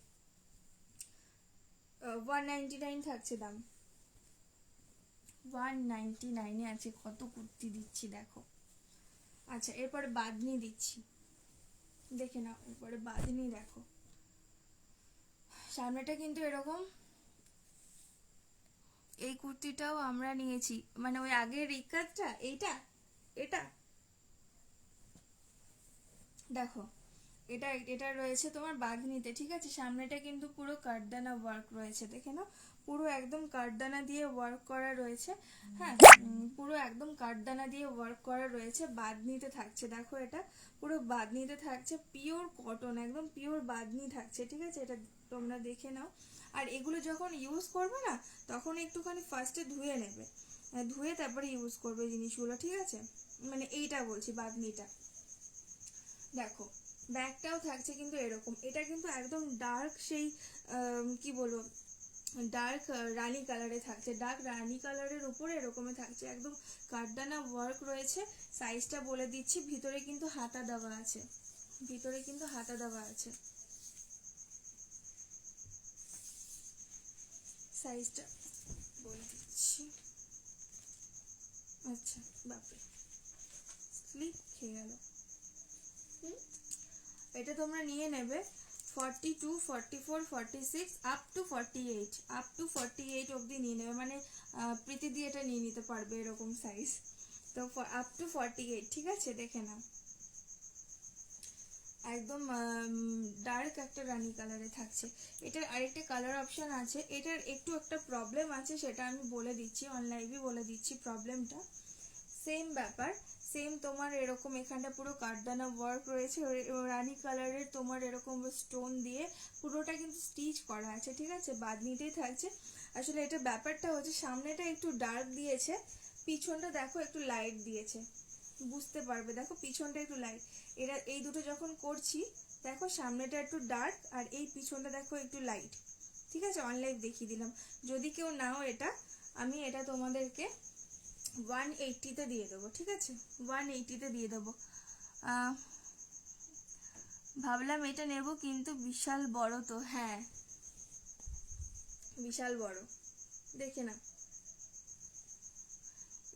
Speaker 1: 199 থাকছে দাম। 199 আছে, কত কুর্তি দিচ্ছি দেখো। আচ্ছা এরপরে বাঁধনি দিচ্ছি, দেখে নাও। এরপরে বাঁধনি দেখো, সামনেটা কিন্তু এরকম। এই কুর্তিটাও আমরা নিয়েছি, মানে ওই আগের ইকাতটা, এইটা এটা দেখো, এটা রয়েছে তোমার বাঁধনিতে, ঠিক আছে। সামনেটা কিন্তু পুরো কাঠদানা ওয়ার্ক রয়েছে, দেখে নাও, পুরো একদম কাঠদানা দিয়ে ওয়ার্ক করা রয়েছে। হ্যাঁ, পুরো একদম কাঠদানা দিয়ে ওয়ার্ক করা রয়েছে, বাঁধনিতে থাকছে। দেখো এটা পুরো বাঁধনিতে থাকছে, পিওর কটন, একদম পিওর বাঁধনি থাকছে, ঠিক আছে। এটা তোমরা দেখে নাও। আর এগুলো যখন ইউজ করবে না, তখন একটুখানি ফার্স্টে ধুয়ে নেবে, ধুয়ে তারপরে ইউজ করবে জিনিসগুলো, ঠিক আছে। মানে এইটা বলছি, বাঁধনিটা। দেখো ব্যাগটাও থাকছে কিন্তু এরকম। এটা কিন্তু একদম ডার্ক, সেই কি বলবো, ডার্ক রানী কালারে থাকছে, ডার্ক রানী কালারের উপরে এরকমই থাকছে, একদম কাঠদানা ওয়ার্ক রয়েছে। সাইজটা বলে দিচ্ছি, ভিতরে কিন্তু হাতা দেওয়া আছে, ভিতরে কিন্তু হাতা দেওয়া আছে। সাইজটা বলে দিচ্ছি। আচ্ছা বাপরে, স্লিপ খেয়ে গেল। এটা তোমরা নিয়ে নেবে 42, 44, 46 আপ টু 48, আপ টু 48 অবধি নিয়ে নেবে, মানে প্রীতি দিয়ে এটা নিয়ে নিতে পারবে এরকম সাইজ। তো আপ টু 48, ঠিক আছে। দেখে নাও, একদম ডার্ক একটা রানী কালারে থাকছে। এটার আরেকটা কালার অপশন আছে, এটার একটু একটা প্রবলেম আছে, সেটা আমি বলে দিচ্ছি, অনলাইনে বলে দিচ্ছি প্রবলেমটা। সেম ব্যাপার, সেম তোমার এরকম এখানটা পুরো কাঠদানা ওয়ার্ক রয়েছে, রানী কালারের তোমার এরকম স্টোন দিয়ে পুরোটা কিন্তু স্টিচ করা আছে, ঠিক আছে। বাঁধনিতেই থাকছে। আসলে এটা ব্যাপারটা হচ্ছে, সামনেটা একটু ডার্ক দিয়েছে, পিছনটা দেখো একটু লাইট দিয়েছে, বুঝতে পারবে। দেখো পিছনটা একটু লাইট, এরা এই দুটো যখন করছি দেখো, সামনেটা একটু ডার্ক আর এই পিছনটা দেখো একটু লাইট, ঠিক আছে। অনলাইন দেখিয়ে দিলাম। যদি কেউ নাও এটা, আমি এটা তোমাদেরকে 180-তে দিয়ে দেবো, ঠিক আছে। 180-তে দিয়ে দেবো। ভাবলাম এটা নেব, কিন্তু বিশাল বড় তো, হ্যাঁ বিশাল বড়। দেখে না,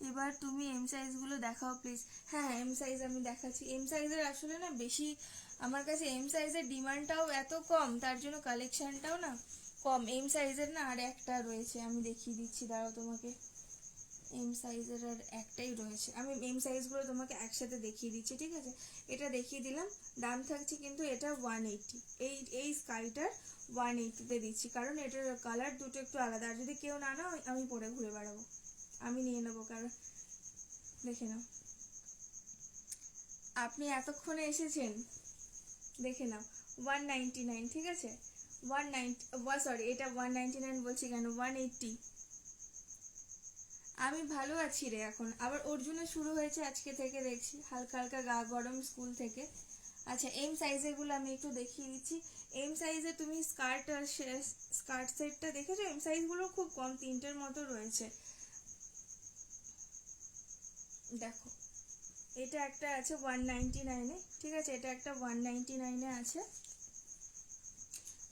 Speaker 1: এবার তুমি এম সাইজগুলো দেখাও প্লিজ। হ্যাঁ এম সাইজ আমি দেখাচ্ছি। এম সাইজের আসলে না বেশি, আমার কাছে এম সাইজের ডিমান্ডটাও এত কম, তার জন্য কালেকশনটাও না কম। এম সাইজের না আর একটা রয়েছে, আমি দেখিয়ে দিচ্ছি, দাঁড়াও তোমাকে। এম সাইজের আর একটাই রয়েছে, আমি এম সাইজগুলো তোমাকে একসাথে দেখিয়ে দিচ্ছি, ঠিক আছে। এটা দেখিয়ে দিলাম। দাম থাকছে কিন্তু এটা 180, এই স্কাইটার 180-তে দিচ্ছি, কারণ এটার কালার দুটো একটু আলাদা। আর যদি কেউ না নাও, আমি পরে ঘুরে বেড়াবো, আমি নিয়ে নেবো, কারণ দেখে নাও আপনি এতক্ষণে এসেছেন, দেখে নাও 199, ঠিক আছে 190, সরি এটা 199 বলছি কেন, 180। আমি ভালো আছি রে এখন, আবার অর্জুনের শুরু হয়েছে আজকে থেকে দেখছি, হালকা হালকা গা গরম স্কুল থেকে। আচ্ছা এম সাইজের গুলো আমি একটু দেখিয়ে দিচ্ছি। এম সাইজে তুমি স্কার্ট সেটটা দেখেছো? এম সাইজ গুলো খুব কম, 3টের মতো রয়েছে। দেখো এটা একটা আছে 199-এ, ঠিক আছে, এটা একটা 199-এ আছে।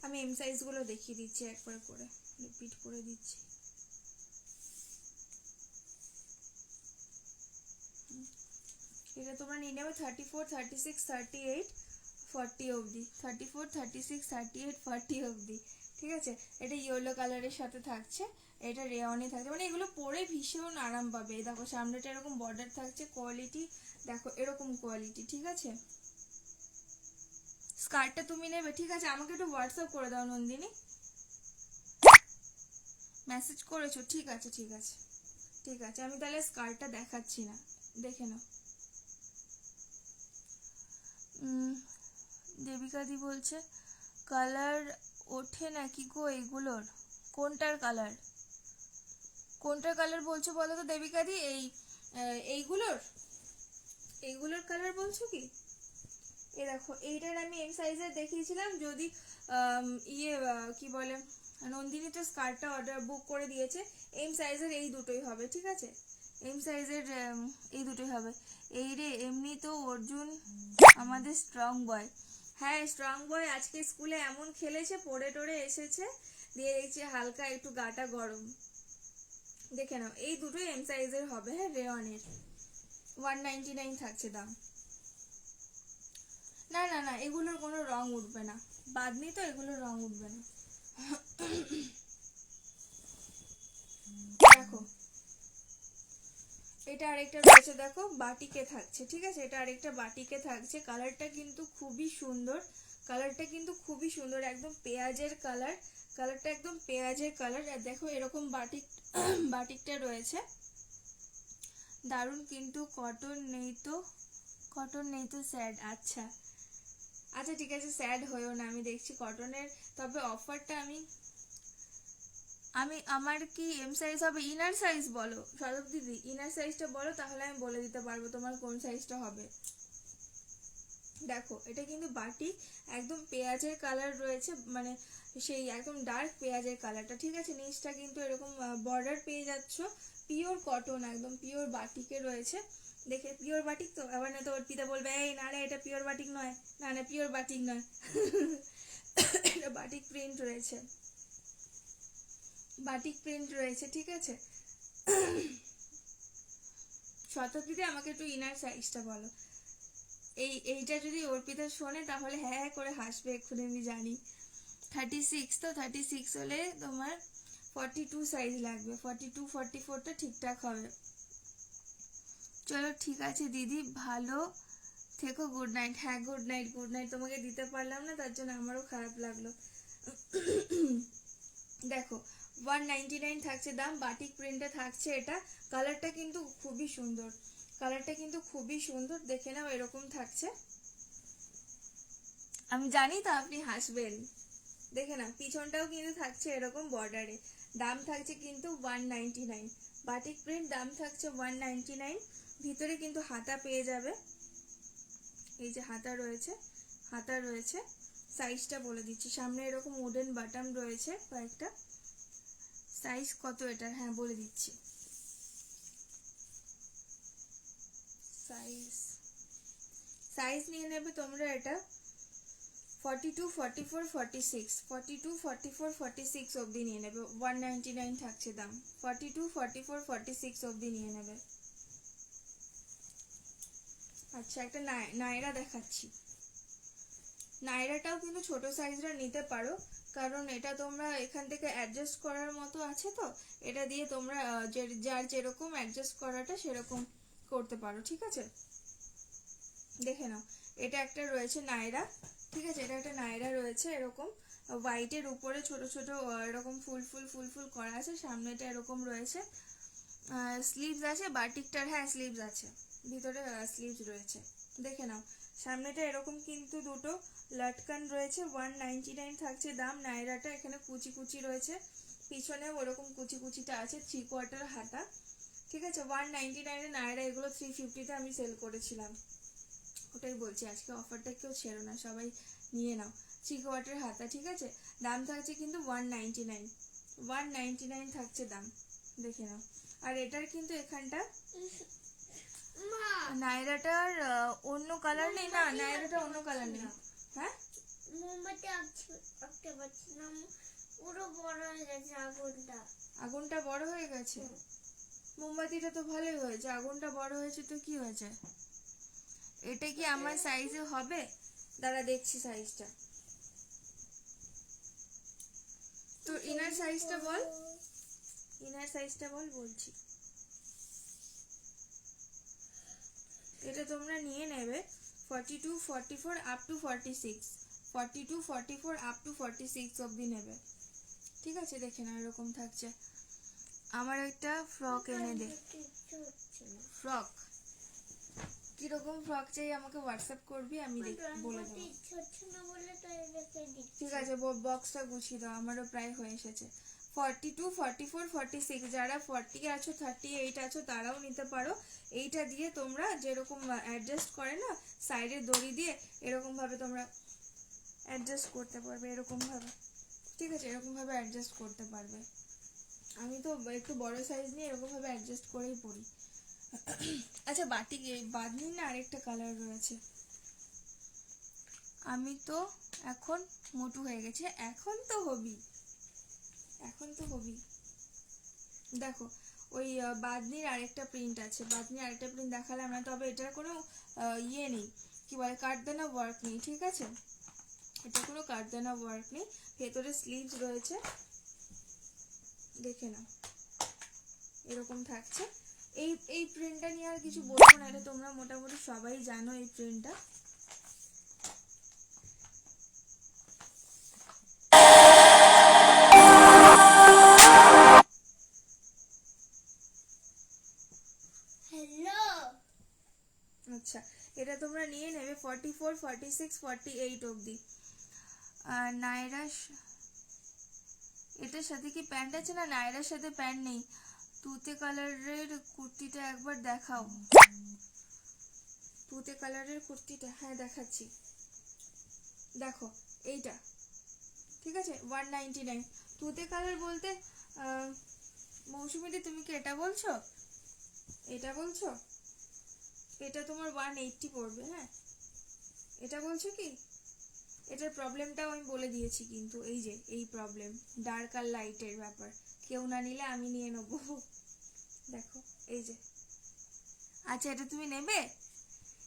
Speaker 1: আমি এম সাইজ গুলো দেখিয়ে দিচ্ছি একবার করে, রিপিট করে দিচ্ছি। এটা তোমরা নিয়ে নেবে 34, 36, 38, 40 অবধি, 34, 36, 38, 40 অবধি, ঠিক আছে। এটা ইয়েলো কালারের সাথে থাকছে, এটা রেয়নে থাকছে, মানে এগুলো পরে ভীষণ আরাম পাবে। দেখো সামনেটা এরকম বর্ডার থাকছে, কোয়ালিটি দেখো এরকম কোয়ালিটি, ঠিক আছে। স্কার্টটা তুমি নেবে, ঠিক আছে, আমাকে একটু হোয়াটসঅ্যাপ করে দাও নন্দিনী। মেসেজ করেছো? ঠিক আছে ঠিক আছে ঠিক আছে, আমি তাহলে স্কার্টটা দেখাচ্ছি না, দেখে নাও। দেবিকাদি বলছে কালার ওঠে নাকি গো এগুলোর? কোনটার কালার, কোনটার কালার বলছো বলো তো দেবিকাদি? এইগুলোর এইগুলোর কালার বলছো কি? এ দেখো এইটার আমি এম সাইজের দেখিয়েছিলাম, যদি কি বলে, নন্দিনী তো স্কার্টটা বুক করে দিয়েছে, এম সাইজের এই দুটোই হবে, ঠিক আছে, এম সাইজের এই দুটোই হবে। এই রে, এমনি তো অর্জুন আমাদের স্ট্রং বয়। হ্যাঁ স্ট্রং বয়, আজকে স্কুলে এমন খেলেছে, পড়ে টড়ে এসেছে, দিয়ে দেখছি হালকা একটু গাটা গরম। দেখে নাও এই দুটোই এম সাইজের হবে, হ্যাঁ রেয়নের, 199 থাকছে দাম। না না না, এগুলোর কোনো রং উঠবে না, বাদনি তো, এগুলোর রং উঠবে না। দেখো এটা আরেকটা রয়েছে, দেখো বাটিকে থাকছে, ঠিক আছে, এটা আরেকটা বাটিকে থাকছে। কালারটা কিন্তু খুবই সুন্দর, কালারটা কিন্তু খুবই সুন্দর, একদম পেঁয়াজের কালার, কালারটা একদম পেঁয়াজের কালার। আর দেখো এরকম বাটিকটা রয়েছে, দারুণ কিন্তু। কটন নেই তো, কটন নেই তো, স্যাড। আচ্ছা আচ্ছা ঠিক আছে, স্যাড হয়েও না, আমি দেখছি কটনের। তবে অফারটা আমি আমার কি এম সাইজ হবে? ইনার সাইজ বলো সদব দিদি, ইনার সাইজটা বলো, তাহলে আমি বলে দিতে পারবো তোমার কোন সাইজটা হবে। দেখো এটা কিন্তু বাটিক, একদম পেঁয়াজের কালার রয়েছে, মানে সেই একদম ডার্ক পেঁয়াজের কালারটা, ঠিক আছে। নিচটা কিন্তু এরকম বর্ডার পেয়ে যাচ্ছ, পিওর কটন, একদম পিওর বাটিকে রয়েছে। দেখে পিওর বাটিক তো, আবার না তো অর্পিতা বলবে এই না রে এটা পিওর বাটিক নয়, না না পিওর বাটিক নয়। এটা বাটিক প্রিন্ট রয়েছে, বাটিক প্রিন্ট রয়েছে, ঠিক আছে। শতাব্দীতে আমাকে একটু ইনার সাইজটা বলো। এইটা যদি অর্পিতা শোনে তাহলে হ্যাঁ হ্যাঁ করে হাসবে এক্ষুনি, আমি জানি। 36, তো 36 হলে তোমার 42 সাইজ লাগবে, 42, 44টা ঠিকঠাক হবে। চলো ঠিক আছে দিদি, ভালো থেকো, গুড নাইট। হ্যাঁ গুড নাইট, গুড নাইট। তোমাকে দিতে পারলাম না, তার জন্য আমারও খারাপ লাগলো। দেখো 199 থাকছে দাম, বাটিক প্রিন্টে থাকছে এটা। কালারটা কিন্তু খুবই সুন্দর, কালারটা কিন্তু খুবই সুন্দর, দেখে নাও এরকম থাকছে। আমি জানি তো আপনি হাসবেন, দেখে নাও পিছনটাও কিন্তু থাকছে এরকম বর্ডারে। দাম থাকছে কিন্তু 199, বাটিক প্রিন্ট, দাম থাকছে 199। ভিতরে কিন্তু হাতা পেয়ে যাবে, এই যে হাতা রয়েছে, হাতা রয়েছে। সাইজটা বলে দিচ্ছি, সামনে এরকম উডেন বাটন রয়েছে কয়েকটা। সাইজ কত এটার, হ্যাঁ বলে দিচ্ছি। সাইজ সাইজ নিয়ে নেবে তোমরা এটা 42, 44, 46, 42, 44, 46 অবধি নিয়ে নেবে, 199 থাকছে দাম। 42, 44, 46 অবধি নিয়ে নেবে। আচ্ছা একটা নায়রা দেখাচ্ছি, নায়রাটাও কিন্তু ছোট সাইজটা নিতে পারো, কারণ এটা তোমরা এখান থেকে অ্যাডজাস্ট করার মতো আছে, তো এটা দিয়ে তোমরা যার যেরকম অ্যাডজাস্ট করাটা সেরকম করতে পারো, ঠিক আছে। দেখে নাও এটা একটা রয়েছে নায়রা, ঠিক আছে, এটা একটা নায়রা রয়েছে, এরকম হোয়াইটের উপরে ছোট ছোট এরকম ফুল ফুল ফুল ফুল করা আছে, সামনেটা এরকম রয়েছে, স্লিভস আছে বাটিকটার, হ্যাঁ স্লিভস আছে, ভিতরে স্লিভস রয়েছে। দেখে নাও, সামনেটা এরকম কিন্তু দুটো লটকান রয়েছে, 199 থাকছে দাম। নাইরাটা এখানে কুচি কুচি রয়েছে, পিছনে ওরকম কুচি কুচিটা আছে, 3/4 হাতা। ঠিক আছে, 199 নাইরা, এগুলো 350-তে আমি সেল করেছিলাম। ওটাই বলছি, আজকে অফারটা কেউ ছেড়ো না, সবাই নিয়ে নাও। 3/4 হাতা, ঠিক আছে। দাম থাকছে কিন্তু 199 থাকছে দাম, দেখে নাও। আর এটার কিন্তু এখানটা
Speaker 2: মা
Speaker 1: নাইরাটার অন্য কালার নেই না, নাইরাটা অন্য কালার নেই। হ্যাঁ,
Speaker 2: মোমবাতি আঁকতে পারছি না, পুরো বড় হয়ে গেছে আগুনটা।
Speaker 1: আগুনটা বড় হয়ে গেছে। মোমবাতিটা তো ভালোই হয়েছে, আগুনটা বড় হয়েছে তো কি হয়েছে? এটা কি আমার সাইজে হবে? দাঁড়া দেখছি সাইজটা। তোর ইনার সাইজটা বল, ইনার সাইজটা বল, বলছি। এটা তোমরা নিয়ে নেবে 42, 44 আপ টু 46, 42, 44 আপ টু 46 অবধি নেবে। ঠিক আছে, দেখে না এরকম থাকছে। আমার একটা ফ্রক এনে দে, ফ্রক। কিরকম ফ্রক চাই আমাকে হোয়াটসঅ্যাপ করবি, আমি বলে দেবো। ঠিক আছে, বক্সটা গুছিয়ে দাও, আমারও প্রায় হয়ে এসেছে। 42, 44, 46, যারা 40 আছো, 38 আছো, তারাও নিতে পারো। এইটা দিয়ে তোমরা যেরকম অ্যাডজাস্ট করে না সাইডে দড়ি দিয়ে, এরকম ভাবে তোমরা অ্যাডজাস্ট করতে পারবে, এরকম ভাবে। ঠিক আছে, এরকম ভাবে অ্যাডজাস্ট করতে পারবে। আমি তো একটু বড় সাইজ নিয়ে এরকম ভাবে অ্যাডজাস্ট করেই পরি। আচ্ছা, বাদনি না আরেকটা কালার রয়েছে। আমি তো এখন মোটু হয়ে গেছে, এখন তো হবি, এখন তো হবি। দেখো, ওই বাদনির আরেকটা প্রিন্ট আছে, বাদনির আরেকটা প্রিন্ট দেখালাম না, তবে এটার কোনো ইয়ে নেই, কি বলে, কাটদানা ওয়ার্ক নেই। ঠিক আছে, এটা কোনো কাটদানা ওয়ার্ক নেই, ভেতরে স্লিভস রয়েছে, দেখে নাও এরকম থাকছে। এই প্রিন্টটা নিয়ে আর কিছু বলবো না, এটা তোমরা মোটামুটি সবাই জানো এই প্রিন্টটা।
Speaker 2: হ্যালো,
Speaker 1: আচ্ছা, এটা তোমরা নিয়ে নেবে 44, 46, 48 অবধি। আর নাইরা, এটার সাথে কি প্যান্ট আছে? না, নাইরার সাথে প্যান্ট নেই। তুতে কালারের কুর্তিটা একবার দেখাও, তুতে কালারের কুর্তিটা, হ্যাঁ দেখাচ্ছি, দেখো এইটা। ঠিক আছে, 199। তুতে কালার বলতে মৌসুমীদি, তুমি কি এটা বলছো? এটা বলছো? এটা তোমার 180 পড়বে। হ্যাঁ, এটা বলছো কি? এটার প্রবলেমটাও আমি বলে দিয়েছি কিন্তু, এই যে এই প্রবলেম, ডার্ক আর লাইটের ব্যাপার, কেউ না নিলে আমি নিয়ে নেবো। দেখো এই যে, আচ্ছা এটা তুমি নেবে?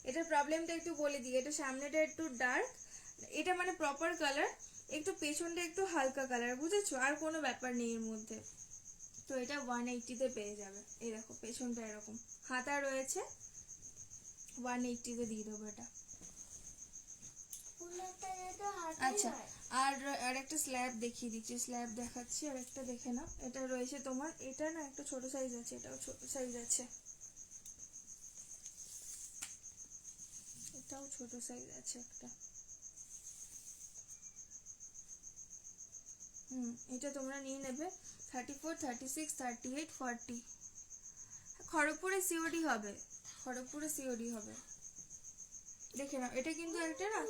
Speaker 1: এটার প্রবলেমটা একটু বলে দিই, এটা সামনেটা একটু ডার্ক, এটা মানে প্রপার কালার, একটু পেছনটা একটু হালকা কালার, বুঝেছো? আর কোনো ব্যাপার নেই এর মধ্যে। তো এটা 180-তে পেয়ে যাবে। এই দেখো পেছনটা এরকম, হাতা রয়েছে, 180-তে দিয়ে দেবো এটা। আচ্ছা, আর একটা স্ল্যাব দেখিয়ে দিচ্ছি, স্ল্যাব দেখাচ্ছি, আর একটা দেখে নাও। এটা রয়েছে তোমার, এটা না একটা ছোট সাইজ আছে, এটাও ছোট সাইজ আছে, এটাও ছোট সাইজ আছে একটা। এটা তোমরা নিয়ে নেবে 34, 36, 38, 40। খড়গপুরে সিওডি হবে, খড়গপুরে সিওডি হবে। দেখে নাও, এটা কিন্তু একটা না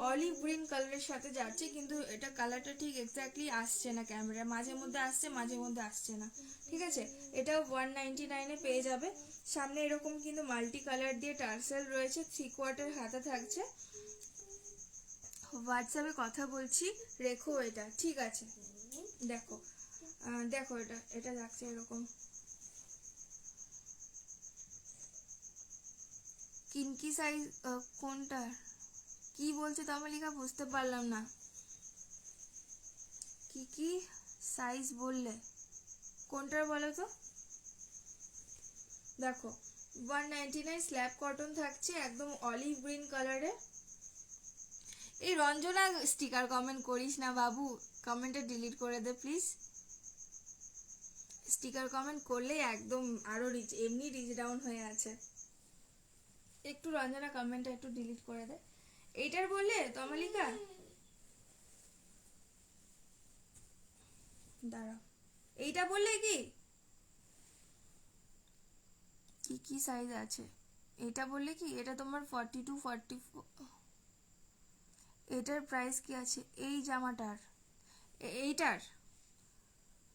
Speaker 1: অলিভ গ্রিন কালারের সাথে যাচ্ছে, কিন্তু এটা কালারটা ঠিক এক্স্যাক্টলি আসছে না ক্যামেরা, মাঝে মধ্যে আসছে, মাঝে মধ্যে আসছে না। ঠিক আছে, এটাও 199-এ পেয়ে যাবে। সামনে এরকম কিন্তু মাল্টি কালার দিয়ে টার্সেল রয়েছে, 3/4 হাতা থাকছে। হোয়াটসঅ্যাপে কথা বলছি, রেখো এটা, ঠিক আছে? দেখো, দেখো এটা, এটা লাগছে এরকম। কিনকি সাইজ কোনটা, কি বলছে তমালিকা, বুঝতে পারলাম না। কি কি সাইজ বললে, কোনটার বলো তো? দেখো 199 স্ল্যাব কটন থাকছে, একদম অলিভ গ্রিন কালারে। এই রঞ্জনা স্টিকার কমেন্ট করিস না বাবু, কমেন্টটা ডিলিট করে দে প্লিজ। স্টিকার কমেন্ট করলে একদম আরো রিচ, এমনি রিচ ডাউন হয়ে আছে। একটু রঞ্জনা কমেন্টটা একটু ডিলিট করে দে। এইটার বললে তমালিকা, দাঁড়া, এইটা বললে কি কি কি সাইজ আছে? এটা বললে কি এটা তোমার 42-44। এটার প্রাইস কি আছে এই জামাটার? এইটার?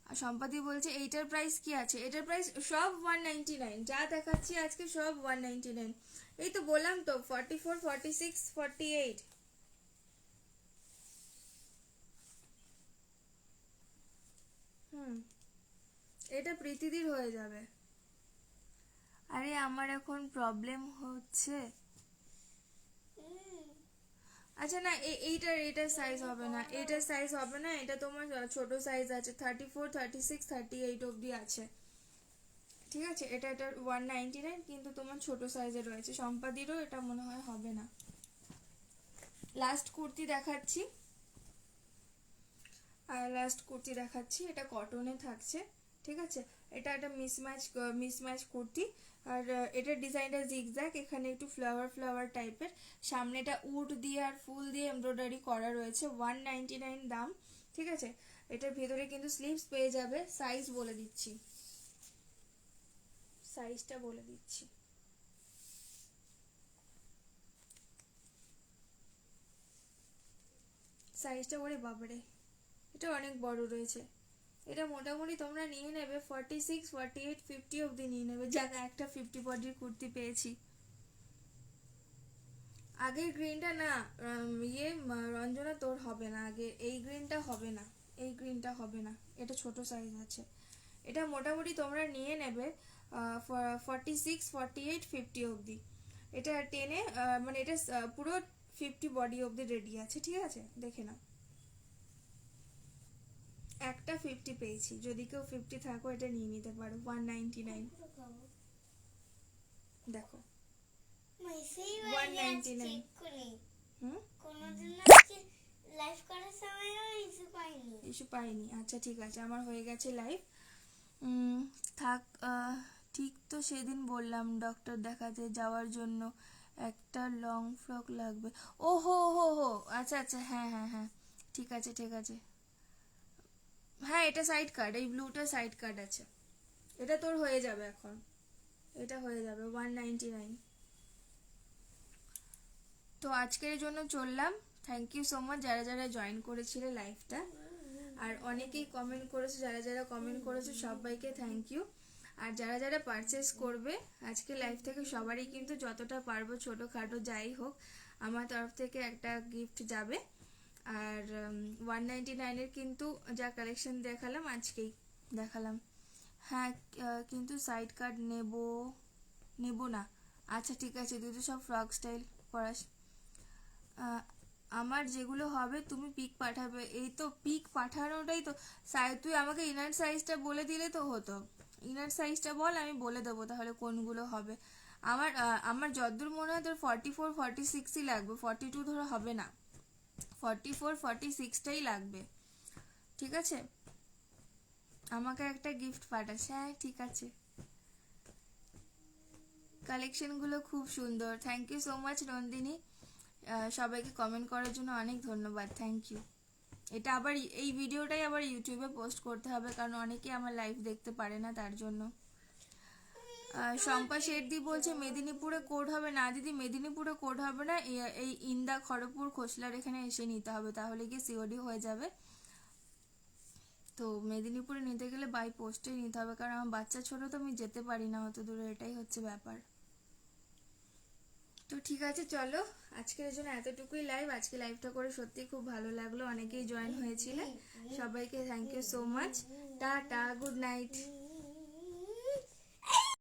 Speaker 1: আর সম্পাদি বলছে এইটার প্রাইস কি আছে? এটার প্রাইস সব 199, যা দেখাচ্ছি আজকে সব 199। এই তো বললাম তো 44, 46, 48। এটা প্রীতিদির হয়ে যাবে। আরে আমার এখন প্রবলেম হচ্ছে। আচ্ছা না, এইটার সাইজ হবে না, এইটার সাইজ হবে না। এটা তোমার ছোট সাইজ আছে, 34, 36, 38 অবধি আছে। ঠিক আছে, এটা 199, কিন্তু তোমার ছোট সাইজে রয়েছে। সম্পাদিরও এটা মনে হয় হবে না। লাস্ট কুর্তি দেখাচ্ছি, এটা কটনে থাকছে। ঠিক আছে, এটা একটা মিসম্যাচ কুর্তি। আর এটার ডিজাইনটা জিগজ্যাগ, এখানে একটু ফ্লাওয়ার ফ্লাওয়ার টাইপের, সামনেটা উড দিয়ে আর ফুল দিয়ে এমব্রয়ডারি করা রয়েছে। 199 দাম। ঠিক আছে, এটার ভেতরে কিন্তু স্লিভস পেয়ে যাবে। সাইজটা বলে দিচ্ছি, সাইজটা ওরে বাবারে, এটা অনেক বড় রয়েছে। এটা মোটামুটি তোমরা নিয়ে নেবে 46, 48, 50 অবধি নিয়ে নেবে। জায়গা একটা 50 বডির কুর্তি পেয়েছি। আগের গ্রিনটা না, রঞ্জনা তোর হবে না। আগে এই গ্রিনটা হবে না, এটা ছোট সাইজ আছে। এটা মোটামুটি তোমরা নিয়ে নেবে 46, 48, 50 অবধি। এটা টেনে মানে এটা পুরো 50 বডি অবধি রেডি আছে। ঠিক আছে, দেখে নাও। একটা 50 পেয়েছি, যদি কেউ 50 থাকো এটা নিয়ে নিতে পারো। 199 দেখো, 199। ইস্যু পাইনি। আচ্ছা ঠিক আছে, আমার হয়ে গেছে লাইভ। থাক। ঠিক তো সেদিন বললাম ডক্টর দেখাতে যাওয়ার জন্য একটা লং ফ্রক লাগবে। ও হো হো হো, আচ্ছা আচ্ছা, হ্যাঁ হ্যাঁ হ্যাঁ, ঠিক আছে ঠিক আছে। হ্যাঁ, এটা সাইড কাট, এই ব্লুটা সাইড কাট আছে। এটা তোর হয়ে যাবে এখন, এটা হয়ে যাবে 199। তো আজকের জন্য চললাম। থ্যাংক ইউ সো মাচ যারা যারা জয়েন করেছিলে লাইভটা, আর অনেকেই কমেন্ট করেছো। যারা যারা কমেন্ট করেছো সবাইকে থ্যাংক ইউ। আর যারা যারা পারচেস করবে আজকে লাইভ থেকে সবারই কিন্তু যতটা পারবো ছোটোখাটো যাই হোক আমার তরফ থেকে একটা গিফট যাবে। আর 199-এর কিন্তু যা কালেকশন দেখালাম আজকেই দেখালাম। হ্যাঁ, কিন্তু সাইড কাট নেব না। আচ্ছা ঠিক আছে, তুই তো সব ফ্রক স্টাইল পরাস। আমার যেগুলো হবে তুমি পিক পাঠাবে। এই তো পিক পাঠানোটাই তো তুই আমাকে ইনার সাইজটা বলে দিলে তো হতো। ইনার সাইজটা বল, আমি বলে দেবো তাহলে কোনগুলো হবে। আমার যতদূর মনে হয় তোর 44, 46ই লাগবে। 42 ধরো হবে না, 44, 46টাই লাগবে। ঠিক আছে, আমাকে একটা গিফট পাঠাস। হ্যাঁ ঠিক আছে, কালেকশনগুলো খুব সুন্দর। Thank you so much Nandini. সবাইকে কমেন্ট করার জন্য অনেক ধন্যবাদ, থ্যাংক ইউ। এটা আবার এই ভিডিওটাই আবার ইউটিউবে পোস্ট করতে হবে, কারণ অনেকেই আমার লাইভ দেখতে পারে না, তার জন্য। শম্পা শেঠদি বলছে মেদিনীপুরে কোড হবে না। দিদি, মেদিনীপুরে কোড হবে না, এই ইন্দা, খড়গপুর, খোসলার এখানে এসে নিতে হবে, তাহলে গিয়ে সিওডি হয়ে যাবে। তো মেদিনীপুরে নিতে গেলে বাই পোস্টে নিতে হবে, কারণ আমার বাচ্চা ছোট তো আমি যেতে পারি না অত দূরে, এটাই হচ্ছে ব্যাপার। তো ঠিক আছে, চলো আজকের জন্য এতটুকুই লাইভ। আজকে লাইভটা করে সত্যি খুব ভালো লাগলো, অনেকেই জয়েন হয়েছিলে। সবাইকে thank you so much. Tata, good night.